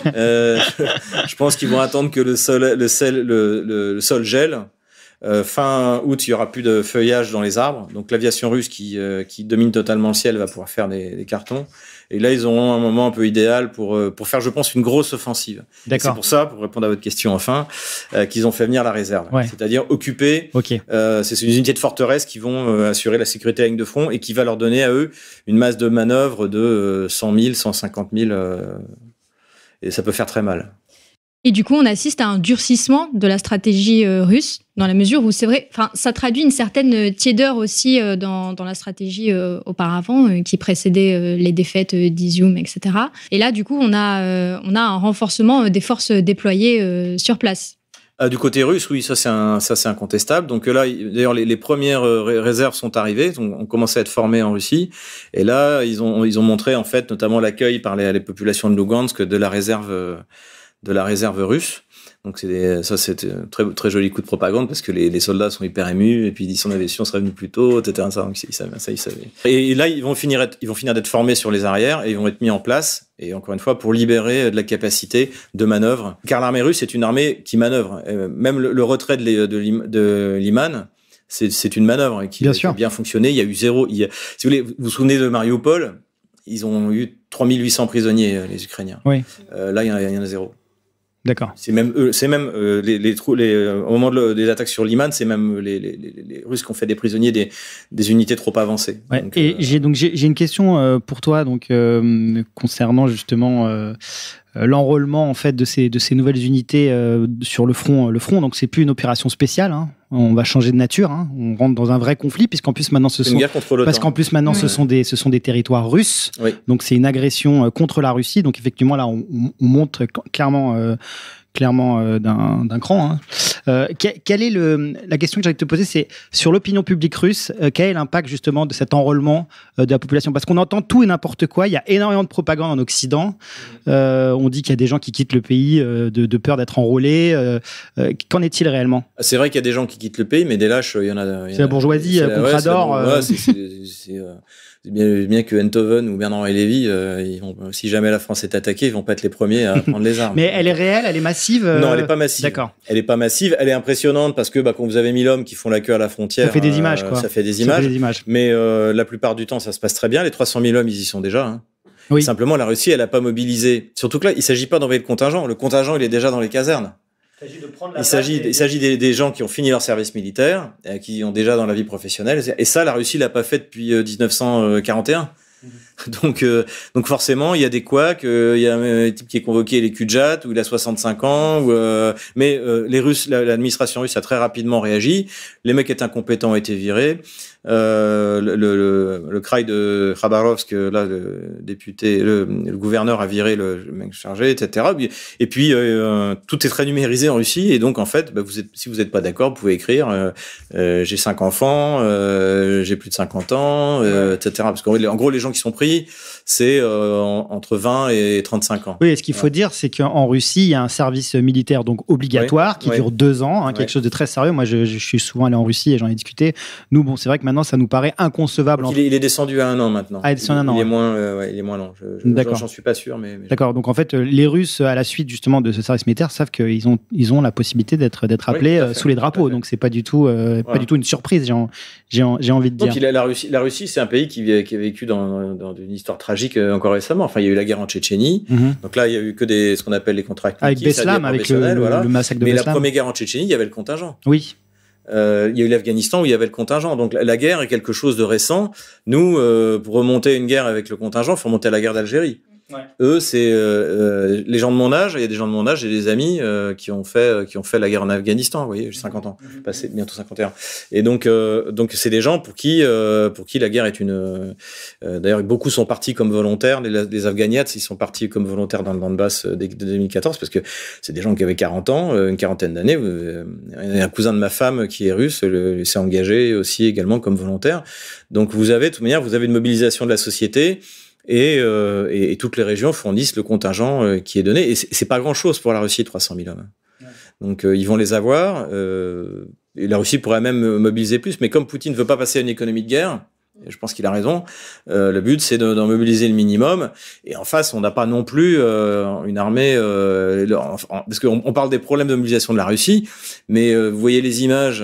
Je pense qu'ils vont attendre que le sol gèle. Fin août, il y aura plus de feuillage dans les arbres. Donc l'aviation russe qui domine totalement le ciel va pouvoir faire des cartons. Et là, ils auront un moment un peu idéal pour faire, je pense, une grosse offensive. D'accord. C'est pour ça, pour répondre à votre question enfin, qu'ils ont fait venir la réserve. Ouais. C'est-à-dire occuper. Okay. C'est une unité de forteresse qui vont assurer la sécurité de la ligne de front et qui va leur donner à eux une masse de manœuvre de 100 000, 150 000. Et ça peut faire très mal. Et du coup, on assiste à un durcissement de la stratégie russe, dans la mesure où c'est vrai, ça traduit une certaine tiédeur aussi dans la stratégie auparavant, qui précédait les défaites d'Izium, etc. Et là, du coup, on a un renforcement des forces déployées sur place. Du côté russe, oui, ça c'est incontestable. Donc là, d'ailleurs, les premières réserves sont arrivées, ont commencé à être formées en Russie. Et là, ils ont montré en fait, notamment l'accueil par les populations de Lugansk de la réserve russe. Donc c'est un très, très joli coup de propagande parce que les soldats sont hyper émus et puis ils disent si on serait venu plus tôt, etc. Donc ils savaient. Et là, ils vont finir d'être formés sur les arrières et ils vont être mis en place. Et encore une fois, pour libérer de la capacité de manœuvre. Car l'armée russe est une armée qui manœuvre. Même le retrait de Liman, c'est une manœuvre qui a bien fonctionné. Il y a eu zéro. Si vous voulez, vous vous souvenez de Mariupol, ils ont eu 3800 prisonniers, les Ukrainiens. Oui. Là, il y en a zéro. D'accord. C'est même au moment des attaques sur Liman, c'est même les Russes qui ont fait des prisonniers des unités trop avancées. Ouais. Donc, et j'ai une question pour toi concernant justement l'enrôlement en fait de ces nouvelles unités sur le front. Donc c'est plus une opération spéciale. Hein. On va changer de nature. Hein. On rentre dans un vrai conflit puisqu'en plus maintenant ce sont ce sont des territoires russes. Oui. Donc c'est une agression contre la Russie. Donc effectivement là on monte clairement d'un cran. Hein. Quelle est la question que j'allais te poser, c'est sur l'opinion publique russe, quel est l'impact justement de cet enrôlement de la population? Parce qu'on entend tout et n'importe quoi, il y a énormément de propagande en Occident, on dit qu'il y a des gens qui quittent le pays de peur d'être enrôlés. Qu'en est-il réellement? C'est vrai qu'il y a des gens qui quittent le pays, mais des lâches, il y en a. C'est la bourgeoisie comprador. C'est bien que Enthoven ou Bernard et Lévy, si jamais la France est attaquée, ils vont pas être les premiers à prendre les armes. Mais elle est réelle, elle est massive. Non, elle est pas massive. D'accord. Elle est pas massive, elle est impressionnante parce que quand vous avez 1000 hommes qui font la queue à la frontière, ça fait des images, quoi. Ça fait des images. Mais la plupart du temps, ça se passe très bien. Les 300 000 hommes, ils y sont déjà. Hein. Oui. Simplement, la Russie, elle a pas mobilisé. Surtout que là, il s'agit pas d'envoyer le contingent. Le contingent, il est déjà dans les casernes. Il s'agit des gens qui ont fini leur service militaire, qui ont déjà dans la vie professionnelle. Et ça, la Russie l'a pas fait depuis 1941. Donc forcément, il y a des couacs. Il y a un type qui est convoqué, les Kudjat, où il a 65 ans. Mais les Russes, l'administration russe a très rapidement réagi. Les mecs étaient incompétents, ont été virés. Le Kraï de Khabarovsk, là, le gouverneur a viré le mec chargé, etc. Et puis tout est très numérisé en Russie, et donc en fait, si vous n'êtes pas d'accord, vous pouvez écrire j'ai 5 enfants, j'ai plus de 50 ans, etc. Parce qu'en gros, les gens qui sont pris, c'est entre 20 et 35 ans. Oui, et ce qu'il faut dire, c'est qu'en Russie, il y a un service militaire donc obligatoire qui dure 2 ans, quelque chose de très sérieux. Moi, je suis souvent allé en Russie et j'en ai discuté. Nous, c'est vrai que maintenant, ça nous paraît inconcevable. Il est descendu à 1 an maintenant. Ah, il est descendu à 1 an. Il est moins long. D'accord. J'en suis pas sûr, mais d'accord. Donc en fait, les Russes, à la suite justement de ce service militaire, savent qu'ils ont la possibilité d'être appelés sous les drapeaux. Donc c'est pas du tout une surprise. J'ai envie de dire. Donc la Russie, c'est un pays qui a vécu dans une histoire tragique encore récemment. Enfin, il y a eu la guerre en Tchétchénie. Donc là, il y a eu que ce qu'on appelle les contrats avec Beslan, avec le massacre de Beslan. Mais la première guerre en Tchétchénie, il y avait le contingent. Oui. Il y a eu l'Afghanistan où il y avait le contingent. Donc la guerre est quelque chose de récent. Nous, pour remonter une guerre avec le contingent, il faut remonter à la guerre d'Algérie. Eux, c'est les gens de mon âge. Il y a des gens de mon âge et des amis qui ont fait la guerre en Afghanistan. Vous voyez, j'ai 50 ans, passé bientôt 51. Et donc c'est des gens pour qui la guerre est une. D'ailleurs, beaucoup sont partis comme volontaires. Les Afghaniats, ils sont partis comme volontaires dans le Donbass dès 2014 parce que c'est des gens qui avaient 40 ans, une quarantaine d'années. Un cousin de ma femme qui est russe s'est engagé aussi également comme volontaire. Donc vous avez de toute manière, vous avez une mobilisation de la société. Et toutes les régions fournissent le contingent qui est donné. Et c'est pas grand-chose pour la Russie, 300 000 hommes. Ouais. Donc ils vont les avoir. Et la Russie pourrait même mobiliser plus. Mais comme Poutine ne veut pas passer à une économie de guerre, je pense qu'il a raison, le but c'est d'en mobiliser le minimum. Et en face, on n'a pas non plus une armée... parce qu'on parle des problèmes de mobilisation de la Russie, mais vous voyez les images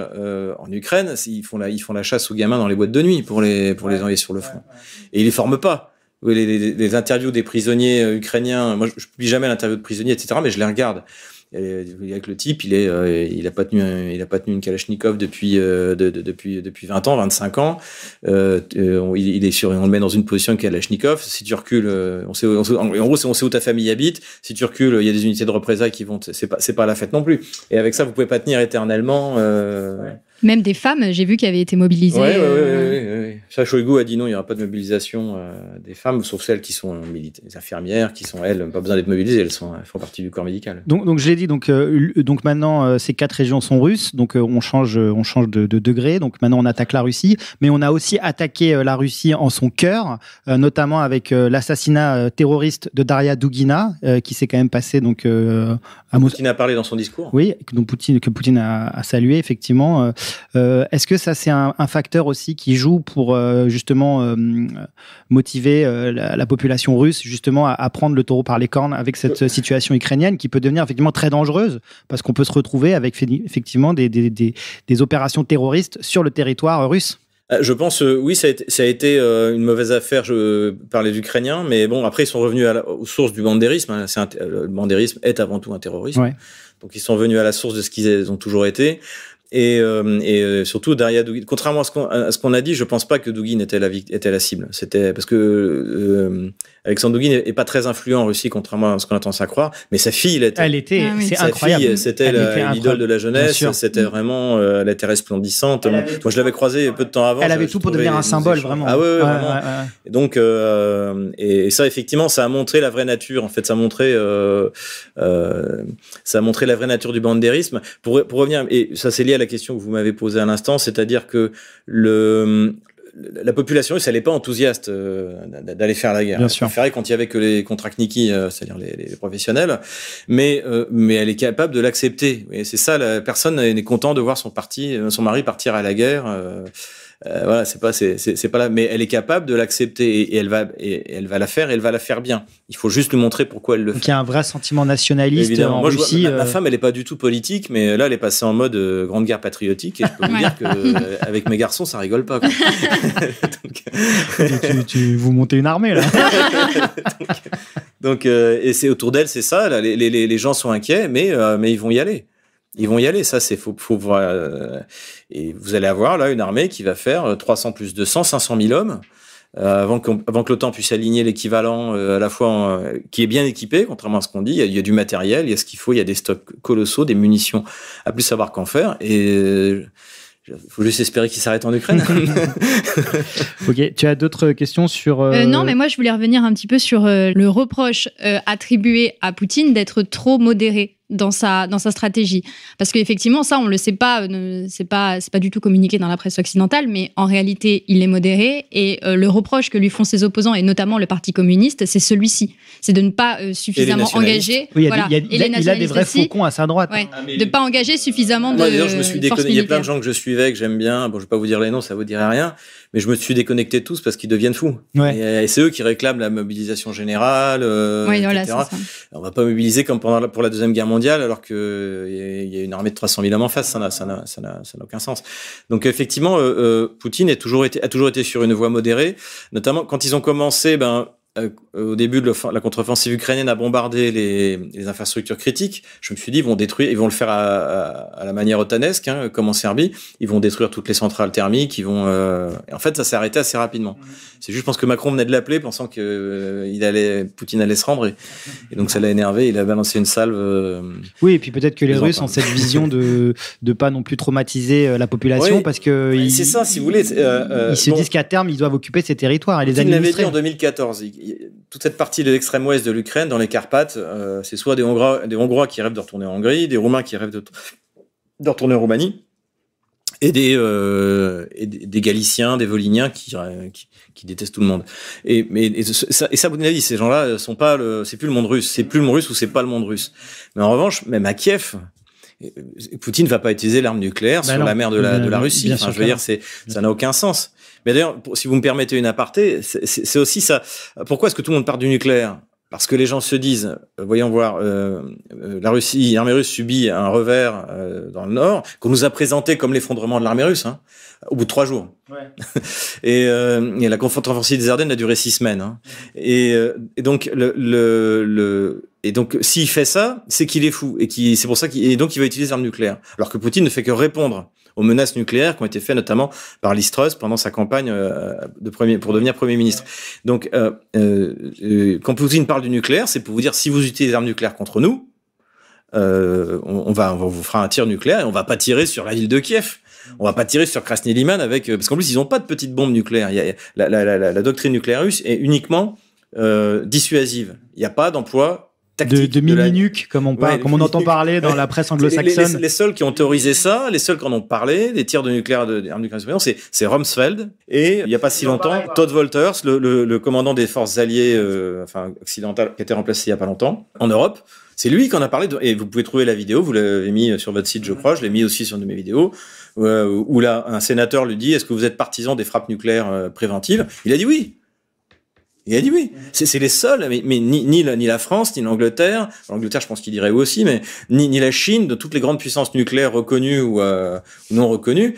en Ukraine, ils font la chasse aux gamins dans les boîtes de nuit pour les envoyer sur le front. Et ils les forment pas. Les interviews des prisonniers ukrainiens, moi je publie jamais l'interview de prisonniers, etc., mais je les regarde. Avec le type, il a pas tenu une Kalachnikov depuis 20 ans, 25 ans. Il est sûr, on le met dans une position de Kalachnikov. Si tu recules, on sait où ta famille habite. Si tu recules, il y a des unités de représailles qui vont. C'est pas la fête non plus. Et avec ça, vous pouvez pas tenir éternellement. Même des femmes, j'ai vu, qui avaient été mobilisées. Oui. Ça, Shoigu a dit non, il n'y aura pas de mobilisation des femmes, sauf celles qui sont les infirmières, qui sont, elles, pas besoin d'être mobilisées, elles font partie du corps médical. Donc je l'ai dit, donc maintenant, ces 4 régions sont russes, donc on change de degré, donc maintenant on attaque la Russie, mais on a aussi attaqué la Russie en son cœur, notamment avec l'assassinat terroriste de Daria Dugina, qui s'est quand même passé donc à Moscou. Poutine a parlé dans son discours. Oui, que Poutine a salué, effectivement. Est-ce que ça, c'est un facteur aussi qui joue pour justement motiver la population russe justement à prendre le taureau par les cornes avec cette situation ukrainienne qui peut devenir effectivement très dangereuse parce qu'on peut se retrouver avec effectivement des opérations terroristes sur le territoire russe? Je pense, oui, ça a été une mauvaise affaire. Je parlais d'Ukrainiens, mais bon, après ils sont revenus aux sources du bandérisme. Hein. Le bandérisme est avant tout un terrorisme. Ouais. Donc ils sont revenus à la source de ce qu'ils ont toujours été. Et surtout Daria Dugin. Contrairement à ce qu'on a dit, je pense pas que Dugin était la cible. C'était parce que Alexandre Dugin est pas très influent en Russie, contrairement à ce qu'on a tendance à croire. Mais sa fille, c'est incroyable. Fille, c'était l'idole de la jeunesse. C'était vraiment, elle était resplendissante. Moi, je l'avais croisée peu de temps avant. Elle avait tout pour devenir un symbole, vraiment. Ah ouais, vraiment. Ouais. Et donc, et ça, effectivement, ça a montré la vraie nature. En fait, ça a montré la vraie nature du bandérisme. Pour revenir, et ça, c'est lié à la question que vous m'avez posée à l'instant, c'est-à-dire que la population russe, elle n'est pas enthousiaste d'aller faire la guerre. Elle préférait quand il y avait que les kontraktniki, c'est-à-dire les professionnels, mais elle est capable de l'accepter. Et c'est ça, la personne n'est content de voir son mari partir à la guerre. Voilà, c'est pas là, mais elle est capable de l'accepter et elle va la faire et elle va la faire bien. Il faut juste lui montrer pourquoi elle le fait. Donc il y a un vrai sentiment nationaliste. Évidemment. En Russie. Ma femme, elle est pas du tout politique, mais là, elle est passée en mode grande guerre patriotique et je peux vous dire que avec mes garçons, ça rigole pas. Quoi. Donc, vous montez une armée là. donc et c'est autour d'elle, c'est ça. Là, les gens sont inquiets, mais ils vont y aller. Ils vont y aller, ça c'est faut voir. Et vous allez avoir là une armée qui va faire 300 plus 200, 500 000 hommes avant que l'OTAN puisse aligner l'équivalent à la fois qui est bien équipé, contrairement à ce qu'on dit. Il y a du matériel, il y a ce qu'il faut, il y a des stocks colossaux, des munitions à plus savoir qu'en faire. Et il faut juste espérer qu'il s'arrête en Ukraine. Ok, tu as d'autres questions sur... Non, mais moi je voulais revenir un petit peu sur le reproche attribué à Poutine d'être trop modéré dans sa stratégie. Parce qu'effectivement, ça, on le sait pas, c'est pas du tout communiqué dans la presse occidentale, mais en réalité, il est modéré et le reproche que lui font ses opposants, et notamment le Parti communiste, c'est celui-ci. C'est de ne pas suffisamment engager... Oui, il a des vrais faucons à sa droite. Ouais, de ne pas engager suffisamment de je me suis déconnecté. Il y a plein de gens que je suivais, que j'aime bien. Bon, je vais pas vous dire les noms, ça vous dirait rien. Mais je me suis déconnecté de tous parce qu'ils deviennent fous. Ouais. Et c'est eux qui réclament la mobilisation générale, voilà, etc. On va pas mobiliser comme pour la Deuxième Guerre mondiale, alors qu'il y a une armée de 300 000 hommes en face. Ça n'a aucun sens. Donc effectivement, Poutine a toujours été sur une voie modérée, notamment quand ils ont commencé. au début de la contre-offensive ukrainienne, a bombardé les infrastructures critiques, je me suis dit, ils vont le faire à la manière otanesque, hein, comme en Serbie. Ils vont détruire toutes les centrales thermiques. Et en fait, ça s'est arrêté assez rapidement. C'est juste, je pense que Macron venait de l'appeler, pensant que Poutine allait se rendre, et donc ça l'a énervé. Il a balancé une salve. Oui, et puis peut-être que les Russes ont cette vision de pas non plus traumatiser la population, oui, parce que c'est ça, si vous voulez. Ils se disent qu'à terme, ils doivent occuper ces territoires et les administrer. administrer. Il l'avait dit en 2014. Toute cette partie de l'extrême ouest de l'Ukraine, dans les Carpates, c'est soit des Hongrois qui rêvent de retourner en Hongrie, des Roumains qui rêvent de retourner en Roumanie, et des Galiciens, des Volhyniens qui détestent tout le monde. Et ça, Poutine a dit, ces gens-là sont pas c'est plus le monde russe, c'est plus le monde russe ou c'est pas le monde russe. Mais en revanche, même à Kiev, Poutine va pas utiliser l'arme nucléaire sur la mer de la Russie. Enfin, je veux dire, ça n'a aucun sens. Mais d'ailleurs, si vous me permettez une aparté, c'est aussi ça. Pourquoi est-ce que tout le monde part du nucléaire? Parce que les gens se disent, voyons voir, l'armée russe subit un revers dans le nord, qu'on nous a présenté comme l'effondrement de l'armée russe, hein, au bout de 3 jours. Ouais. Et la contre-offensive des Ardennes a duré 6 semaines. Hein. Et donc s'il fait ça, c'est qu'il est fou, c'est pour ça donc il va utiliser l'arme nucléaire. Alors que Poutine ne fait que répondre aux menaces nucléaires qui ont été faites notamment par Liz Truss pendant sa campagne pour devenir Premier ministre. Donc, quand Poutine parle du nucléaire, c'est pour vous dire, si vous utilisez l'arme nucléaire contre nous, on vous fera un tir nucléaire et on va pas tirer sur la ville de Kiev. On va pas tirer sur Krasny Liman parce qu'en plus ils ont pas de petites bombes nucléaires. La doctrine nucléaire russe est uniquement dissuasive. Il n'y a pas d'emploi de mini-nuques, comme on entend parler dans la presse anglo-saxonne. Les seuls qui ont théorisé ça, les seuls qui en ont parlé, des tirs de nucléaire, d'armes nucléaires, c'est Rumsfeld. Et il n'y a pas si longtemps, Todd Wolters, le commandant des forces alliées, occidentales, qui a été remplacé il n'y a pas longtemps, en Europe. C'est lui qui en a parlé, et vous pouvez trouver la vidéo, vous l'avez mis sur votre site, je crois, je l'ai mis aussi sur une de mes vidéos, où là, un sénateur lui dit, est-ce que vous êtes partisan des frappes nucléaires préventives? Il a dit oui. Il a dit oui. C'est les seuls, mais ni la France, ni l'Angleterre. L'Angleterre, je pense qu'il dirait oui aussi, mais ni la Chine, de toutes les grandes puissances nucléaires reconnues ou non reconnues,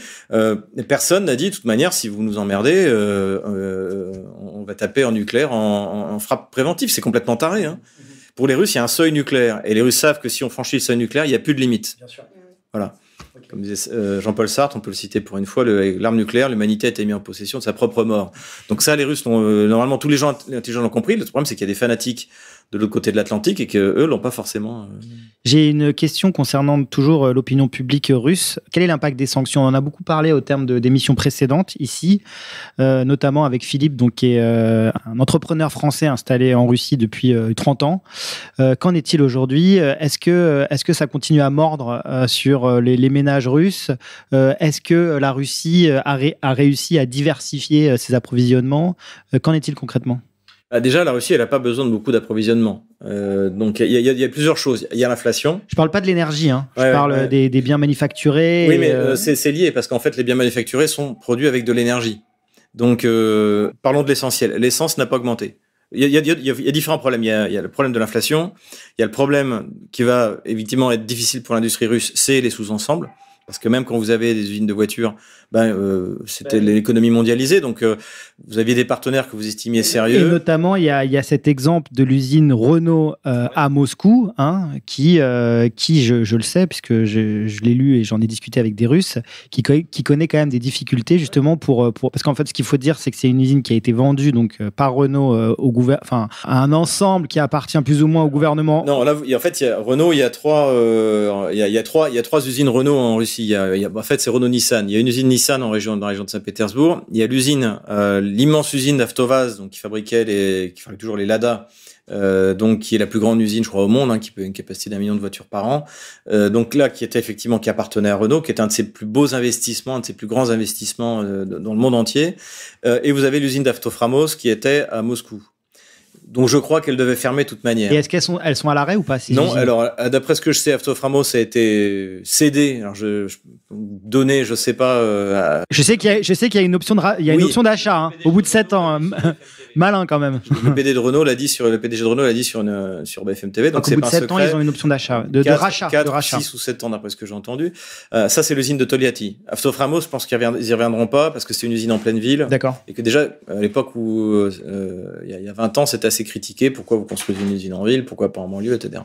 personne n'a dit, de toute manière, si vous nous emmerdez, on va taper en nucléaire en frappe préventive. C'est complètement taré. Hein. Pour les Russes, il y a un seuil nucléaire, et les Russes savent que si on franchit le seuil nucléaire, il n'y a plus de limite. Bien sûr. Voilà. Okay. Comme disait Jean-Paul Sartre, on peut le citer pour une fois, l'arme nucléaire, l'humanité a été mise en possession de sa propre mort. Donc ça, les Russes, normalement, tous les gens intelligents l'ont compris. Le problème, c'est qu'il y a des fanatiques de l'autre côté de l'Atlantique et qu'eux l'ont pas forcément. J'ai une question concernant toujours l'opinion publique russe. Quel est l'impact des sanctions? On en a beaucoup parlé au terme d'émissions précédentes ici, notamment avec Philippe, donc, qui est un entrepreneur français installé en Russie depuis 30 ans. Qu'en est-il aujourd'hui? Est-ce que ça continue à mordre sur les ménages russes? Est-ce que la Russie a réussi à diversifier ses approvisionnements? Qu'en est-il concrètement? Déjà, la Russie, elle n'a pas besoin de beaucoup d'approvisionnement. Donc, il y a plusieurs choses. Il y a l'inflation. Je parle pas de l'énergie, hein. Je parle des biens manufacturés. Oui, mais c'est lié parce qu'en fait, les biens manufacturés sont produits avec de l'énergie. Donc, parlons de l'essentiel. L'essence n'a pas augmenté. Il y a différents problèmes. Il y a le problème de l'inflation. Il y a le problème qui va évidemment être difficile pour l'industrie russe, c'est les sous-ensembles. Parce que même quand vous avez des usines de voitures, c'était l'économie mondialisée, donc vous aviez des partenaires que vous estimiez sérieux. Et notamment, il y a cet exemple de l'usine Renault à Moscou, hein, qui je le sais, puisque je l'ai lu et j'en ai discuté avec des Russes, qui connaît quand même des difficultés justement parce qu'en fait, ce qu'il faut dire, c'est que c'est une usine qui a été vendue donc par Renault à un ensemble qui appartient plus ou moins au gouvernement. Non, là, en fait, Renault, il y a trois usines Renault en Russie. En fait, c'est Renault-Nissan. Il y a une usine Nissan dans la région de Saint-Pétersbourg. Il y a l'immense usine d'Avtovaz, donc qui fabrique toujours les Lada, donc qui est la plus grande usine, je crois, au monde, hein, qui peut une capacité d'1 million de voitures par an. Donc là, qui appartenait à Renault, qui est un de ses plus beaux investissements, un de ses plus grands investissements dans le monde entier. Et vous avez l'usine d'Avtoframos qui était à Moscou. Donc je crois qu'elle devait fermer de toute manière. Et est-ce qu'elles sont à l'arrêt ou pas? Non, alors d'après ce que je sais, Avtoframos a été cédé. Alors donné, je sais pas. Je sais qu'il y a une option d'achat, hein, au bout de 7 ans. Malin quand même. Le PDG de Renault l'a dit sur BFM TV. Donc au bout de 7 ans, ils ont une option d'achat, de rachat. 6 ou 7 ans d'après ce que j'ai entendu. Ça, c'est l'usine de Togliatti. Soframo, je pense qu'ils y reviendront pas parce que c'est une usine en pleine ville. D'accord. Et que déjà, à l'époque où, il y a 20 ans, c'était assez critiqué. Pourquoi vous construisez une usine en ville? Pourquoi pas en banlieue, etc.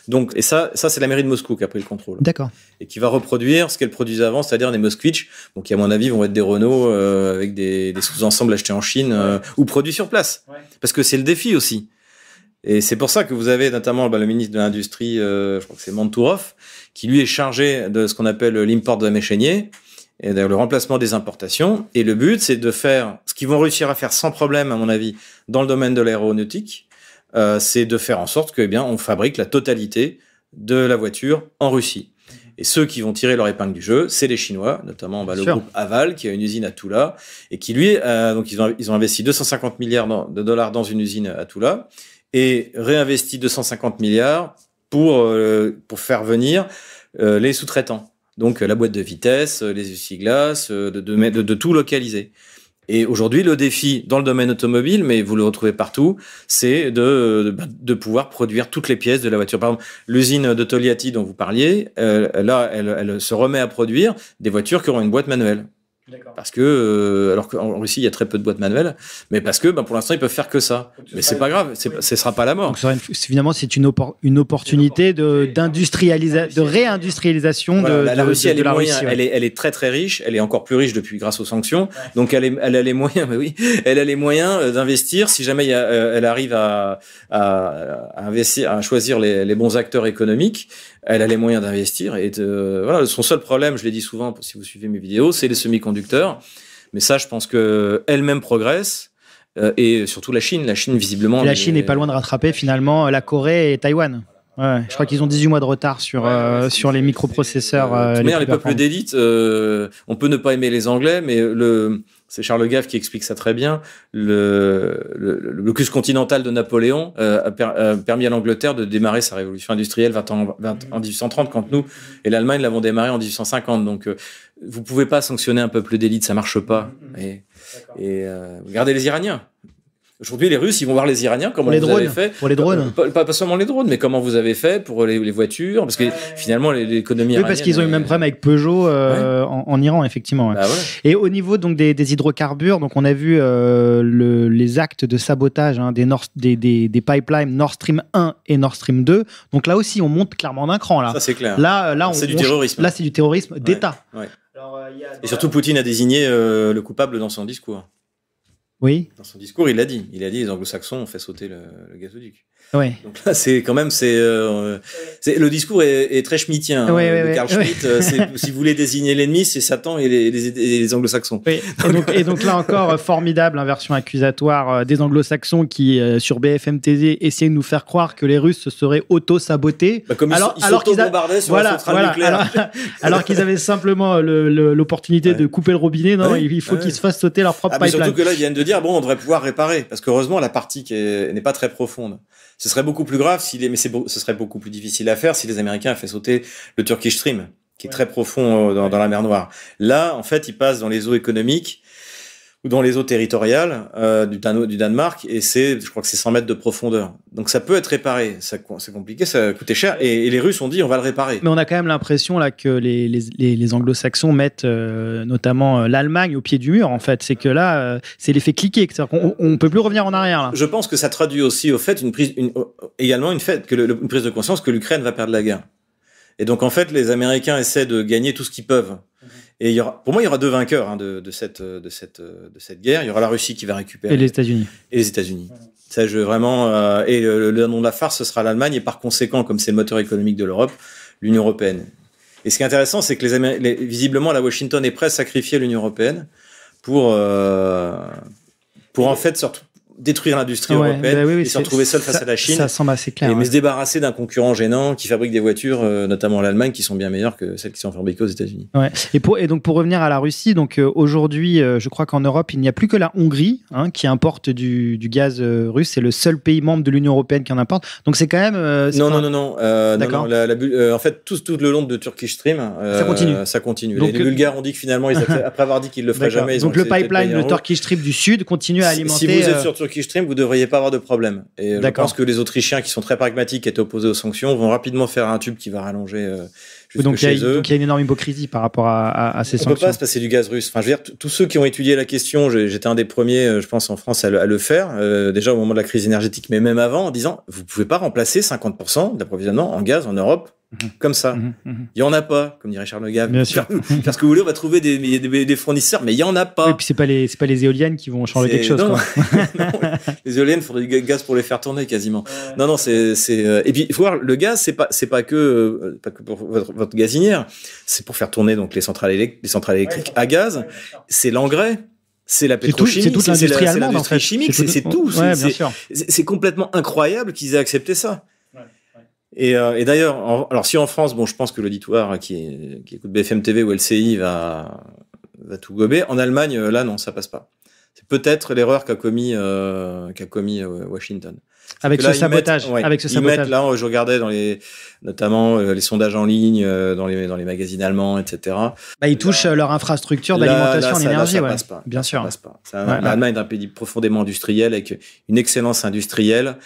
Donc, et ça, c'est la mairie de Moscou qui a pris le contrôle. D'accord. Et qui va reproduire ce qu'elle produisait avant, c'est-à-dire des Moskvitch, donc qui, à mon avis, vont être des Renault, avec des sous-ensembles achetés en Chine, ou produits sur place. Ouais. Parce que c'est le défi aussi. Et c'est pour ça que vous avez notamment le ministre de l'Industrie, je crois que c'est Mantourov, qui lui est chargé de ce qu'on appelle l'import de méchénier, et d'ailleurs le remplacement des importations. Et le but, c'est de faire ce qu'ils vont réussir à faire sans problème, à mon avis, dans le domaine de l'aéronautique, c'est de faire en sorte que, eh bien, on fabrique la totalité de la voiture en Russie. Et ceux qui vont tirer leur épingle du jeu, c'est les Chinois, notamment le groupe Aval, qui a une usine à Toula, et qui lui, donc ils ont investi 250 milliards de dollars dans une usine à Toula, et réinvesti 250 milliards pour faire venir les sous-traitants. Donc la boîte de vitesse, les essuie-glaces, de tout localiser. Et aujourd'hui, le défi dans le domaine automobile, mais vous le retrouvez partout, c'est de pouvoir produire toutes les pièces de la voiture. Par exemple, l'usine de Togliatti dont vous parliez, elle se remet à produire des voitures qui auront une boîte manuelle. D'accord. Parce que, alors qu'en Russie, il y a très peu de boîtes manuelles, mais parce que, pour l'instant, ils peuvent faire que ça. Mais c'est pas grave, ce sera pas la mort. Donc, finalement, c'est une opportunité de réindustrialisation la Russie, de la Russie. Ouais. Elle est très très riche. Elle est encore plus riche grâce aux sanctions. Ouais. Donc, elle a les moyens, elle a les moyens d'investir si jamais elle arrive à investir, à choisir les bons acteurs économiques. Elle a les moyens d'investir et voilà, son seul problème, je l'ai dit souvent si vous suivez mes vidéos, c'est les semi-conducteurs. Mais ça, je pense que elle-même progresse et surtout la Chine visiblement. La Chine n'est pas loin de rattraper finalement la Corée et Taïwan. Ouais, je crois qu'ils ont 18 mois de retard sur les microprocesseurs. Les peuples d'élite, on peut ne pas aimer les Anglais, mais c'est Charles Gave qui explique ça très bien. Le blocus continental de Napoléon a permis à l'Angleterre de démarrer sa révolution industrielle en 1830, quand nous et l'Allemagne l'avons démarré en 1850. Donc, vous pouvez pas sanctionner un peuple d'élite, ça marche pas. Et regardez les Iraniens. Aujourd'hui, les Russes, ils vont voir les Iraniens, comment vous avez fait. Pour les drones. Pas seulement les drones, mais comment vous avez fait pour les voitures. Parce que finalement, l'économie iranienne. Oui, parce qu'ils ont eu le même problème avec Peugeot en Iran, effectivement. Bah, ouais. Et au niveau donc, des hydrocarbures, donc, on a vu les actes de sabotage des pipelines Nord Stream 1 et Nord Stream 2. Donc là aussi, on monte clairement d'un cran. Là. Ça, c'est clair. Là, c'est du terrorisme. Là, c'est du terrorisme d'État. Ouais. Alors, et surtout, Poutine a désigné le coupable dans son discours. Oui. Dans son discours, il l'a dit. Il a dit les Anglo-Saxons ont fait sauter le gazoduc. Ouais. Donc là, c'est quand même, le discours est très schmittien. De Carl Schmitt. Si vous voulez désigner l'ennemi, c'est Satan et les Anglo-Saxons. Oui. Et donc là encore, formidable inversion accusatoire des Anglo-Saxons qui, sur BFM TV, essaient de nous faire croire que les Russes se seraient auto-sabotés. Comme ils s'auto-bombardaient sur la centrale nucléaire. Alors qu'ils avaient simplement l'opportunité de couper le robinet. Non, il faut qu'ils se fassent sauter leur propre pipeline. Surtout que là, ils viennent de dire, on devrait pouvoir réparer. Parce qu'heureusement, la partie n'est pas très profonde. Ce serait beaucoup plus grave ce serait beaucoup plus difficile à faire si les Américains avaient fait sauter le Turkish Stream, qui est très profond dans la mer Noire. Là, en fait, ils passent dans les eaux économiques ou dans les eaux territoriales du Danemark, et je crois que c'est 100 mètres de profondeur. Donc ça peut être réparé. C'est compliqué, ça a coûté cher, et les Russes ont dit on va le réparer. Mais on a quand même l'impression là que les Anglo-Saxons mettent notamment l'Allemagne au pied du mur. En fait, c'est que là, c'est l'effet cliquet. C'est-à-dire qu'on peut plus revenir en arrière. Là. Je pense que ça traduit aussi au fait une prise de conscience que l'Ukraine va perdre la guerre. Et donc en fait, les Américains essaient de gagner tout ce qu'ils peuvent. Et pour moi, il y aura deux vainqueurs de cette guerre. Il y aura la Russie qui va récupérer. Et les États-Unis. Ça, et le nom de la farce, ce sera l'Allemagne. Et par conséquent, comme c'est le moteur économique de l'Europe, l'Union européenne. Et ce qui est intéressant, c'est que visiblement, la Washington est prête à sacrifier l'Union européenne pour en fait surtout détruire l'industrie européenne et se retrouver seul face à la Chine. Ça semble assez clair. Mais se débarrasser d'un concurrent gênant qui fabrique des voitures, notamment l'Allemagne, qui sont bien meilleures que celles qui sont fabriquées aux États-Unis. Ouais. Et donc pour revenir à la Russie, donc aujourd'hui, je crois qu'en Europe, il n'y a plus que la Hongrie qui importe du gaz russe. C'est le seul pays membre de l'Union européenne qui en importe. Donc c'est quand même. Non. D'accord. En fait, tout le long de Turkish Stream, ça continue. Donc, les Bulgares ont dit que finalement, après avoir dit qu'ils le feraient jamais, donc le pipeline, le Turkish Stream du Sud, continue à alimenter. Si vous êtes sur sur Keystream, vous devriez pas avoir de problème. Et je pense que les Autrichiens, qui sont très pragmatiques, qui étaient opposés aux sanctions, vont rapidement faire un tube qui va rallonger jusque chez eux. Donc il y a une énorme hypocrisie par rapport à ces sanctions. On peut pas se passer du gaz russe. Enfin, je veux dire, tous ceux qui ont étudié la question, j'étais un des premiers, je pense, en France à le faire, déjà au moment de la crise énergétique, mais même avant, en disant, vous pouvez pas remplacer 50% de l'approvisionnement en gaz en Europe comme ça. Il y en a pas, comme dirait Charles Gave. Bien sûr. Parce que vous voulez, on va trouver des fournisseurs, mais il y en a pas. Et puis c'est pas les éoliennes qui vont changer quelque chose. Non. Quoi. Non, les éoliennes, il faudrait du gaz pour les faire tourner quasiment. Non, c'est et puis il faut voir, le gaz, c'est pas que pour votre gazinière, c'est pour faire tourner donc les centrales électriques à gaz. C'est l'engrais. C'est la pétrochimie, c'est toute l'industrie allemande, l'industrie chimique, c'est tout. C'est complètement incroyable qu'ils aient accepté ça. Et d'ailleurs, alors si en France, bon, je pense que l'auditoire qui écoute BFM TV ou LCI va tout gober. En Allemagne, là, non, ça passe pas. C'est peut-être l'erreur qu'a commis Washington. Avec ce sabotage. Ils mettent, là, je regardais notamment les sondages en ligne, dans les magazines allemands, etc. Ils touchent leur infrastructure d'alimentation en énergie, ça passe pas. Bien sûr. Ça passe pas. L'Allemagne est un pays profondément industriel, avec une excellence industrielle.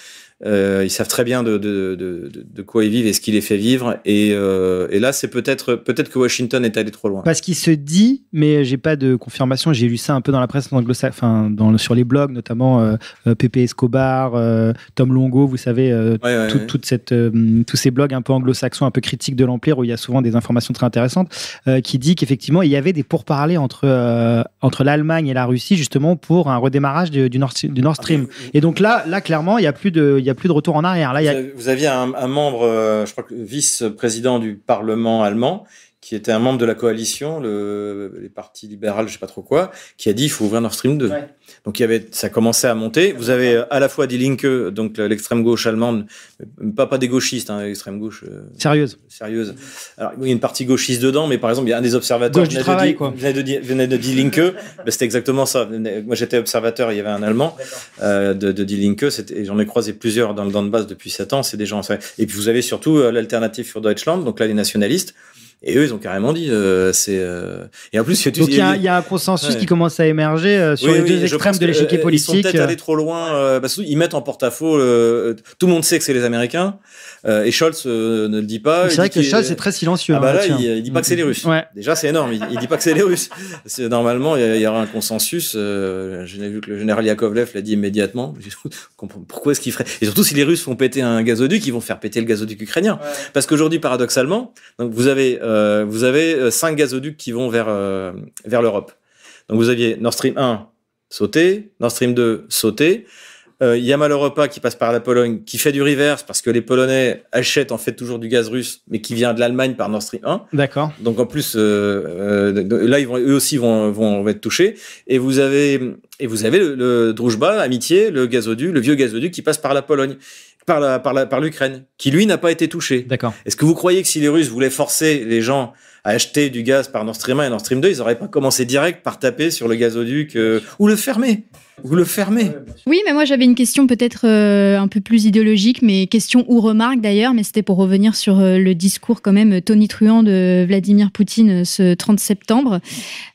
Ils savent très bien de quoi ils vivent et ce qui les fait vivre. Et là, c'est peut-être que Washington est allé trop loin. Parce qu'il se dit, mais j'ai pas de confirmation. J'ai lu ça un peu dans la presse sur les blogs, notamment Pepe Escobar, Tom Longo. Vous savez, tous ces blogs un peu anglo-saxons, un peu critiques de l'Empire, où il y a souvent des informations très intéressantes, qui dit qu'effectivement, il y avait des pourparlers entre l'Allemagne et la Russie, justement, pour un redémarrage du Nord Stream. Et donc là, clairement, il y a plus de retour en arrière. Là, vous aviez un membre, je crois que vice-président du Parlement allemand, qui était un membre de la coalition, les partis libéraux, je sais pas trop quoi, qui a dit il faut ouvrir Nord Stream 2. Ouais. Donc ça commençait à monter. Vous avez à la fois Die Linke, donc l'extrême gauche allemande, pas des gauchistes, l'extrême gauche sérieuse. Alors il y a une partie gauchiste dedans, mais par exemple il y a un des observateurs venait de Die Linke, c'était exactement ça. Moi j'étais observateur, il y avait un Allemand de Die Linke, et j'en ai croisé plusieurs dans le Donbass depuis 7 ans. C'est des gens. Et puis vous avez surtout l'Alternative für Deutschland, donc là les nationalistes. Et eux, ils ont carrément dit, et en plus, donc il y a un consensus qui commence à émerger sur les deux extrêmes de l'échiquier politique. Ils sont peut-être allés trop loin, parce qu'ils mettent en porte-à-faux. Tout le monde sait que c'est les Américains, et Scholz ne le dit pas. C'est vrai que Scholz est très silencieux. Il dit pas que c'est les Russes. Ouais. Déjà, c'est énorme. Il dit pas que c'est les Russes. Normalement, il y aura un consensus. J'ai vu que le général Yakovlev l'a dit immédiatement. Pourquoi est-ce qu'il ferait? Et surtout, si les Russes font péter un gazoduc, ils vont faire péter le gazoduc ukrainien. Ouais. Parce qu'aujourd'hui, paradoxalement, donc vous avez 5 gazoducs qui vont vers l'Europe. Donc vous aviez Nord Stream 1 sauté, Nord Stream 2 sauté, Yamal Europa qui passe par la Pologne, qui fait du reverse parce que les Polonais achètent en fait toujours du gaz russe, mais qui vient de l'Allemagne par Nord Stream 1. D'accord. Donc en plus, là eux aussi vont être touchés. Et vous avez le Druzhba, Amitié, le vieux gazoduc qui passe par la Pologne. Par l'Ukraine, qui lui n'a pas été touché. D'accord. Est-ce que vous croyez que si les Russes voulaient forcer les gens à acheter du gaz par Nord Stream 1 et Nord Stream 2, ils n'auraient pas commencé direct par taper sur le gazoduc ou le fermer? Vous le fermez. Oui, mais moi j'avais une question peut-être un peu plus idéologique, mais question ou remarque d'ailleurs, mais c'était pour revenir sur le discours quand même tonitruant de Vladimir Poutine ce 30 septembre.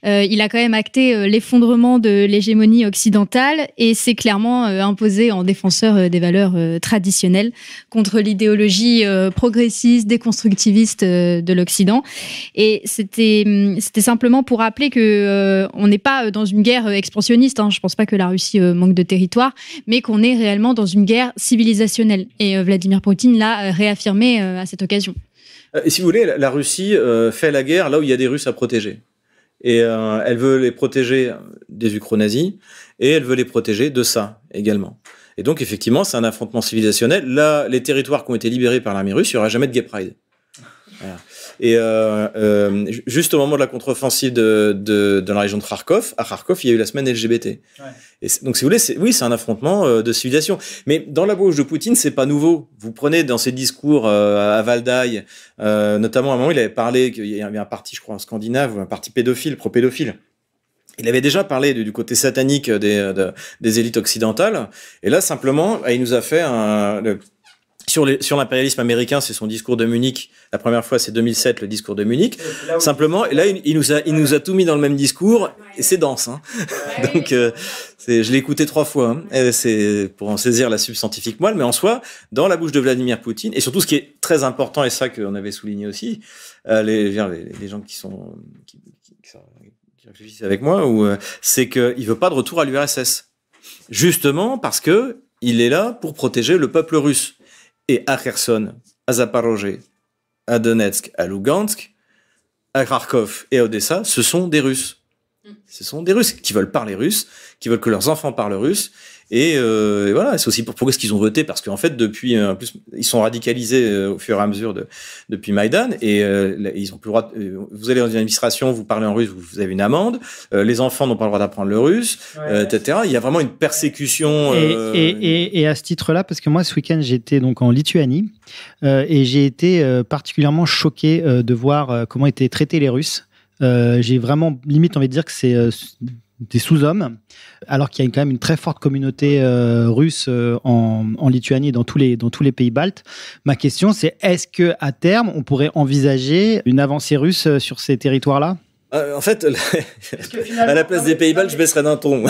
Il a quand même acté l'effondrement de l'hégémonie occidentale et s'est clairement imposé en défenseur des valeurs traditionnelles contre l'idéologie progressiste, déconstructiviste de l'Occident. Et c'était simplement pour rappeler que on n'est pas dans une guerre expansionniste. Je pense pas que la Russie manque de territoire, mais qu'on est réellement dans une guerre civilisationnelle. Et Vladimir Poutine l'a réaffirmé à cette occasion. Et si vous voulez, la Russie fait la guerre là où il y a des Russes à protéger. Et elle veut les protéger des ukro-nazis, et elle veut les protéger de ça également. Et donc, effectivement, c'est un affrontement civilisationnel. Là, les territoires qui ont été libérés par l'armée russe, il n'y aura jamais de Gay Pride. Voilà. Et juste au moment de la contre-offensive de la région de Kharkov, à Kharkov, il y a eu la semaine LGBT. Ouais. Et donc, si vous voulez, c'est un affrontement de civilisation. Mais dans la bouche de Poutine, c'est pas nouveau. Vous prenez dans ses discours à Valdai, notamment à un moment, il avait parlé qu'il y avait un parti, je crois, en Scandinave, un parti pédophile, pro-pédophile. Il avait déjà parlé du côté satanique des élites occidentales. Et là, simplement, il nous a fait sur l'impérialisme américain, c'est son discours de Munich. La première fois, c'est 2007, le discours de Munich. Simplement, et là, il nous a tout mis dans le même discours, et c'est dense. Hein. Donc, je l'ai écouté 3 fois. Hein. C'est pour en saisir la substantifique moelle, mais en soi, dans la bouche de Vladimir Poutine, et surtout, ce qui est très important, et ça qu'on avait souligné aussi, les gens qui réfléchissent avec moi, c'est qu'il veut pas de retour à l'URSS. Justement parce que il est là pour protéger le peuple russe. Et à Kherson, à Zaporozhye, à Donetsk, à Lugansk, à Kharkov et à Odessa, ce sont des Russes. Ce sont des Russes qui veulent parler russe, qui veulent que leurs enfants parlent russe. Et voilà, c'est aussi pourquoi est-ce qu'ils ont voté, parce qu'en fait depuis en plus ils sont radicalisés au fur et à mesure depuis Maïdan, et ils ont plus le droit vous allez dans une administration, vous parlez en russe, vous avez une amende, les enfants n'ont pas le droit d'apprendre le russe, etc. Il y a vraiment une persécution et à ce titre-là, parce que moi ce week-end j'étais donc en Lituanie et j'ai été particulièrement choqué de voir comment étaient traités les Russes. J'ai vraiment limite envie de dire que c'est des sous-hommes, alors qu'il y a quand même une très forte communauté russe en Lituanie et dans tous les pays baltes. Ma question, c'est est-ce qu'à terme, on pourrait envisager une avancée russe sur ces territoires-là ? En fait, à la place des pays baltes, je baisserais d'un ton.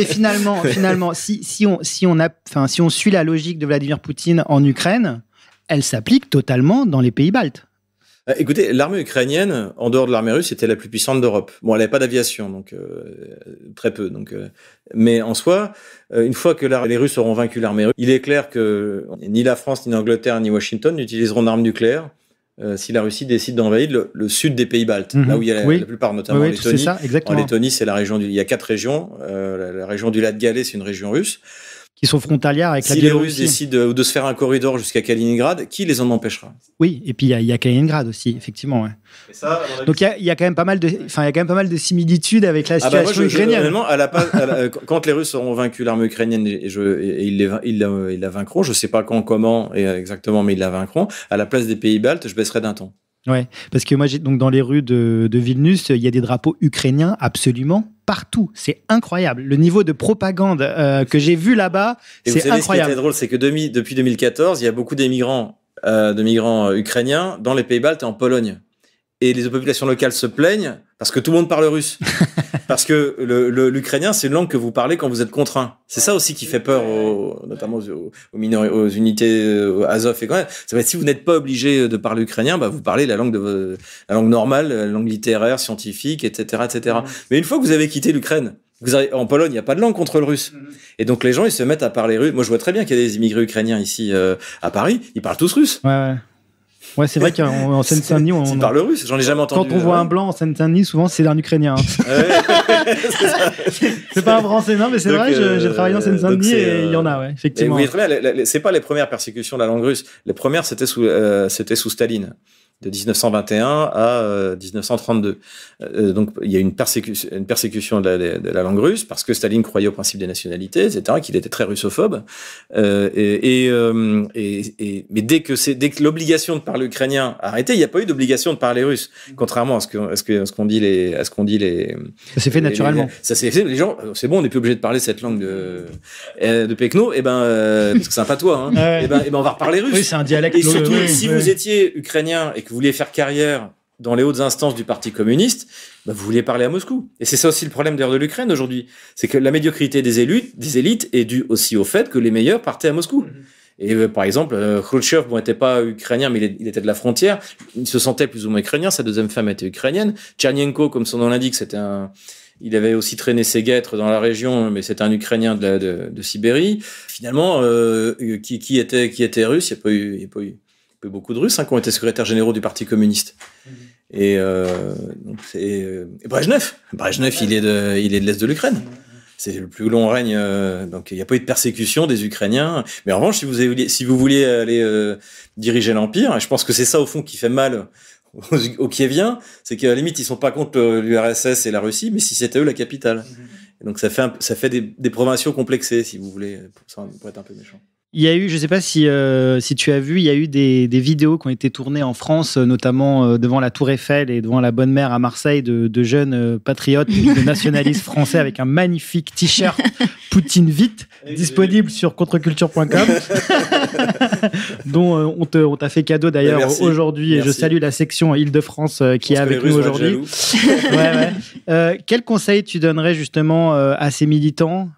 Finalement, si on suit la logique de Vladimir Poutine en Ukraine, elle s'applique totalement dans les pays baltes. Écoutez, l'armée ukrainienne, en dehors de l'armée russe, était la plus puissante d'Europe. Bon, elle n'avait pas d'aviation, donc très peu. Mais en soi, une fois que les Russes auront vaincu l'armée russe, il est clair que ni la France, ni l'Angleterre, ni Washington n'utiliseront d'armes nucléaires si la Russie décide d'envahir le sud des pays baltes, là où il y a la plupart, notamment en Lettonie. C'est ça, exactement. En Lettonie, c'est la région il y a 4 régions. La région du Lac-Galais, c'est une région russe. Qui sont frontalières avec la Biélorussie. Si les Russes décident de se faire un corridor jusqu'à Kaliningrad, qui les en empêchera ? Oui, et puis il y a Kaliningrad aussi, effectivement. Ouais. Et ça, donc il y a quand même pas mal de similitudes avec la situation ukrainienne. Quand les Russes auront vaincu l'armée ukrainienne et ils la vaincront, je sais pas quand, comment exactement, mais ils la vaincront. À la place des pays baltes, je baisserai d'un ton. Ouais, parce que moi, donc dans les rues de Vilnius, il y a des drapeaux ukrainiens absolument partout. C'est incroyable. Le niveau de propagande que j'ai vu là-bas, c'est incroyable. Ce qui était drôle, c'est que depuis 2014, il y a beaucoup de migrants ukrainiens dans les pays baltes et en Pologne. Et les populations locales se plaignent parce que tout le monde parle russe. Parce que l'ukrainien, c'est une langue que vous parlez quand vous êtes contraint. C'est ça aussi qui fait peur, notamment aux unités Azov et quand même. Ça va être, si vous n'êtes pas obligé de parler ukrainien, vous parlez la langue normale, la langue littéraire, scientifique, etc., etc. Mais une fois que vous avez quitté l'Ukraine, en Pologne, il n'y a pas de langue contre le russe. Et donc les gens, ils se mettent à parler russe. Moi, je vois très bien qu'il y a des immigrés ukrainiens ici à Paris. Ils parlent tous russe. Ouais, c'est vrai qu'en Seine-Saint-Denis, on parle russe, j'en ai jamais entendu. Quand on voit un blanc en Seine-Saint-Denis, souvent c'est un Ukrainien. C'est pas un Français, non, mais c'est vrai, j'ai travaillé en Seine-Saint-Denis et il y en a, effectivement. Oui, très bien, c'est pas les premières persécutions de la langue russe. Les premières, c'était sous Staline, de 1921 à 1932. Donc il y a une persécution de la langue russe parce que Staline croyait au principe des nationalités, etc., qu'il était très russophobe. Mais dès que l'obligation de parler ukrainien a arrêté, il n'y a pas eu d'obligation de parler russe, contrairement à ce qu'on dit les. Ça s'est fait naturellement. Ça s'est fait. Les gens, c'est bon, on n'est plus obligé de parler cette langue de Pekno, parce que c'est un patois. On va reparler russe. Oui, c'est un dialecte. Et surtout, si vous étiez ukrainien et que vous vouliez faire carrière dans les hautes instances du Parti communiste, vous vouliez parler à Moscou. Et c'est ça aussi le problème d'ailleurs de l'Ukraine aujourd'hui. C'est que la médiocrité des élites est due aussi au fait que les meilleurs partaient à Moscou. Et par exemple, Khrouchtchev, n'était pas ukrainien, mais il était de la frontière. Il se sentait plus ou moins ukrainien. Sa deuxième femme était ukrainienne. Tchernenko, comme son nom l'indique, il avait aussi traîné ses guêtres dans la région, mais c'était un Ukrainien de Sibérie. Finalement, qui était russe, il n'y a pas eu beaucoup de Russes qui ont été secrétaires généraux du Parti communiste. Et Brejnev, il est de l'Est de l'Ukraine. C'est le plus long règne, donc il n'y a pas eu de persécution des Ukrainiens. Mais en revanche, si vous vouliez aller diriger l'Empire, et je pense que c'est ça au fond qui fait mal aux Kieviens, c'est qu'à la limite, ils sont pas contre l'URSS et la Russie, mais si c'était eux la capitale. Et donc ça fait des provinciaux complexés, si vous voulez, pour être un peu méchant. Il y a eu, je ne sais pas si tu as vu, il y a eu des vidéos qui ont été tournées en France, notamment devant la Tour Eiffel et devant la Bonne Mère à Marseille, de jeunes patriotes, de nationalistes français avec un magnifique t-shirt Poutine vite, disponible sur contreculture.com, dont on t'a fait cadeau d'ailleurs aujourd'hui, et je salue la section Île-de-France qui est avec nous aujourd'hui. Quel conseil tu donnerais justement à ces militants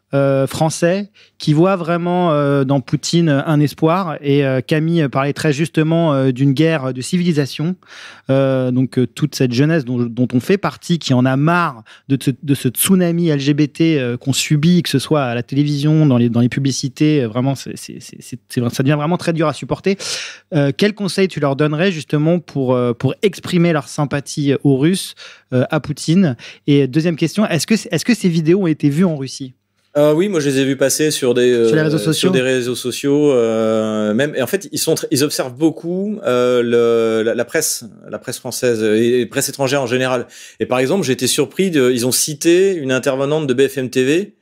français qui voient vraiment dans Poutine un espoir? Et Camille parlait très justement d'une guerre de civilisation, donc toute cette jeunesse dont on fait partie, qui en a marre de ce tsunami LGBT qu'on subit, que ce soit à la télévision, dans les publicités, vraiment ça devient vraiment très dur à supporter. Quel conseil tu leur donnerais justement pour exprimer leur sympathie aux Russes, à Poutine? Et deuxième question, est-ce que ces vidéos ont été vues en Russie? Oui, moi je les ai vus passer sur les réseaux sociaux. Sur des réseaux sociaux, même. Et en fait, ils observent beaucoup la presse française et la presse étrangère en général. Et par exemple, j'ai été surpris ils ont cité une intervenante de BFM TV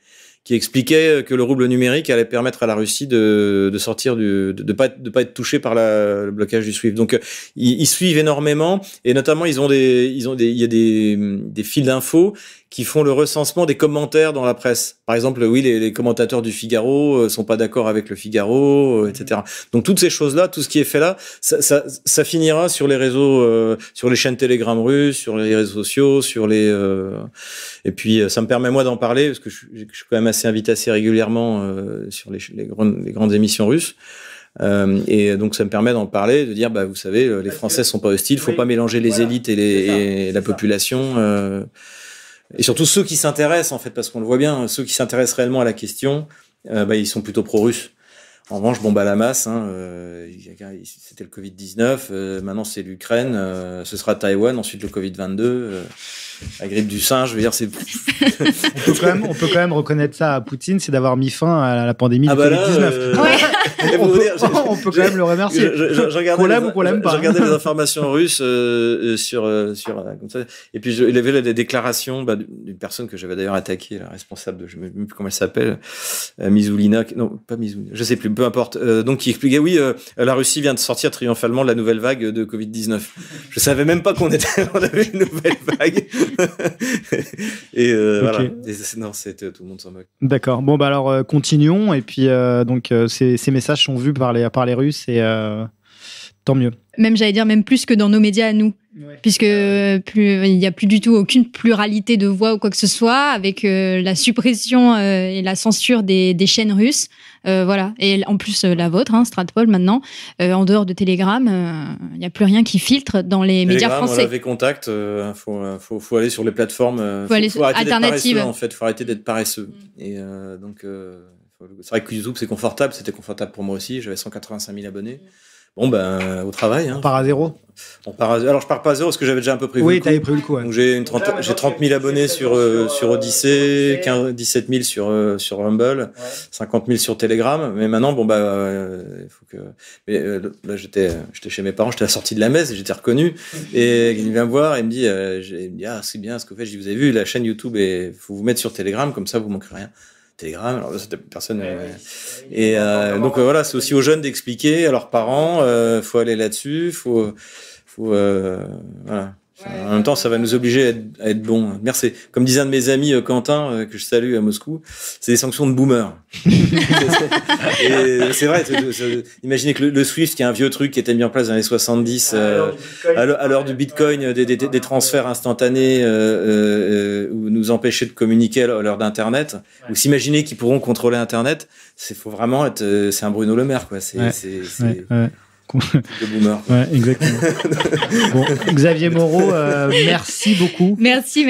qui expliquait que le rouble numérique allait permettre à la Russie de sortir de pas être touché par le blocage du SWIFT. Donc ils suivent énormément, et notamment il y a des fils d'infos qui font le recensement des commentaires dans la presse. Par exemple, oui, les commentateurs du Figaro sont pas d'accord avec le Figaro, etc. Donc toutes ces choses-là, tout ce qui est fait là, ça finira sur les réseaux, sur les chaînes Telegram russes, sur les réseaux sociaux, et puis ça me permet moi d'en parler parce que je suis quand même assez invité assez régulièrement sur les grandes émissions russes. Et donc ça me permet d'en parler, de dire vous savez, les Français sont pas hostiles, faut pas mélanger les élites et la population. Et surtout ceux qui s'intéressent, en fait, parce qu'on le voit bien, ceux qui s'intéressent réellement à la question, ils sont plutôt pro-russes. En revanche, à la masse, c'était le Covid-19, maintenant c'est l'Ukraine, ce sera Taïwan, ensuite le Covid-22, la grippe du singe, je veux dire, c'est... on peut quand même reconnaître ça à Poutine, c'est d'avoir mis fin à la pandémie du Covid-19. On peut quand même le remercier. Qu'on l'aime ou qu'on l'aime pas. Je regardais les informations russes sur comme ça, et puis il y avait des déclarations d'une personne que j'avais d'ailleurs attaquée, la responsable je ne sais même plus comment elle s'appelle, Mizoulina, non pas Mizoulina, je sais plus, peu importe, donc qui expliquait la Russie vient de sortir triomphalement de la nouvelle vague de Covid-19. Je savais même pas on avait une nouvelle vague. Et voilà. Non, c'était tout le monde s'en moque. D'accord. Bon alors continuons, et puis donc ces messages sont vus par les Russes, et tant mieux. Même j'allais dire même plus que dans nos médias à nous. Ouais. Puisque il n'y a plus du tout aucune pluralité de voix ou quoi que ce soit, avec la suppression et la censure des chaînes russes. Voilà. Et en plus, la vôtre, Stratpol, maintenant, en dehors de Telegram, il n'y a plus rien qui filtre dans les médias français. On avait contact, faut aller sur les plateformes. Faut arrêter alternatives. En fait, faut arrêter d'être paresseux. Et donc, c'est vrai que YouTube, c'est confortable. C'était confortable pour moi aussi. J'avais 185 000 abonnés. Bon, au travail. On part à zéro. Alors, je pars pas à zéro parce que j'avais déjà un peu pris le coup. Oui, t'avais pris le coup. Ouais. Donc, j'ai 30 000 abonnés sur Odyssey, 17 000 sur Rumble, 50 000 sur Telegram. Mais maintenant, il faut que. Mais là, j'étais chez mes parents, j'étais à la sortie de la messe et j'étais reconnu. Et il vient me voir et il me dit, c'est bien ce que vous faites. Je dis, vous avez vu la chaîne YouTube, et faut vous mettre sur Telegram, comme ça, vous manquerez rien. Telegram, alors c'était personne. Donc voilà, c'est aussi aux jeunes d'expliquer à leurs parents, faut aller là-dessus, voilà. En même temps, ça va nous obliger à être bons. Merci. Comme disait un de mes amis, Quentin, que je salue à Moscou, c'est des sanctions de boomer. Et c'est vrai. Imaginez que le SWIFT, qui est un vieux truc qui était mis en place dans les 70, à l'heure du Bitcoin, des transferts instantanés, ou nous empêcher de communiquer à l'heure d'Internet, ou s'imaginer qu'ils pourront contrôler Internet, faut vraiment être, c'est un Bruno Le Maire, quoi. C'est le boomer. Ouais, exactement. Bon, Xavier Moreau, merci beaucoup. Merci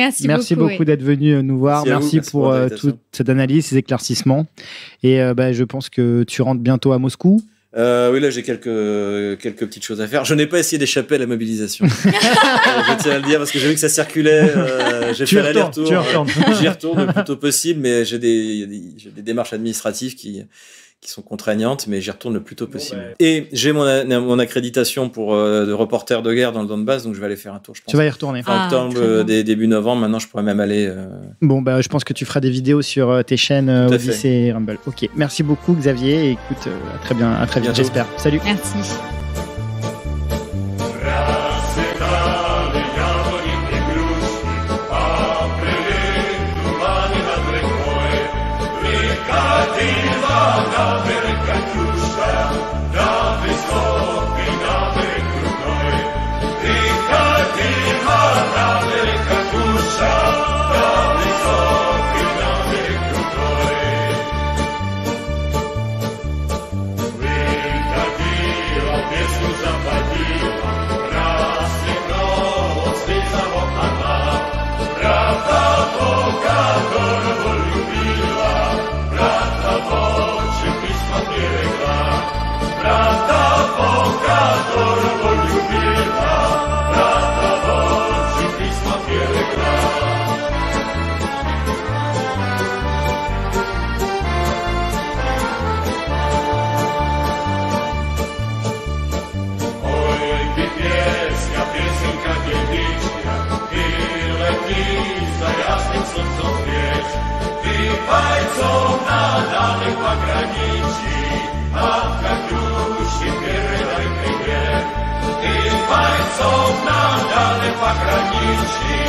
beaucoup d'être venu nous voir. Merci pour toute cette analyse, ces éclaircissements. Et je pense que tu rentres bientôt à Moscou. Oui, là j'ai quelques petites choses à faire. Je n'ai pas essayé d'échapper à la mobilisation. Je tiens à le dire parce que j'ai vu que ça circulait. J'ai fait l'aller-retour. J'y retourne le plus tôt possible, mais j'ai des démarches administratives qui sont contraignantes, mais j'y retourne le plus tôt possible. Ouais. Et j'ai mon accréditation de reporter de guerre dans le Donbass, donc je vais aller faire un tour, je pense. Tu vas y retourner. Fin octobre, début novembre, maintenant je pourrais même aller... Bon, je pense que tu feras des vidéos sur tes chaînes Odyssey et Rumble. Ok, merci beaucoup Xavier, et écoute, à très vite, j'espère. Salut. Merci. God. пограничье.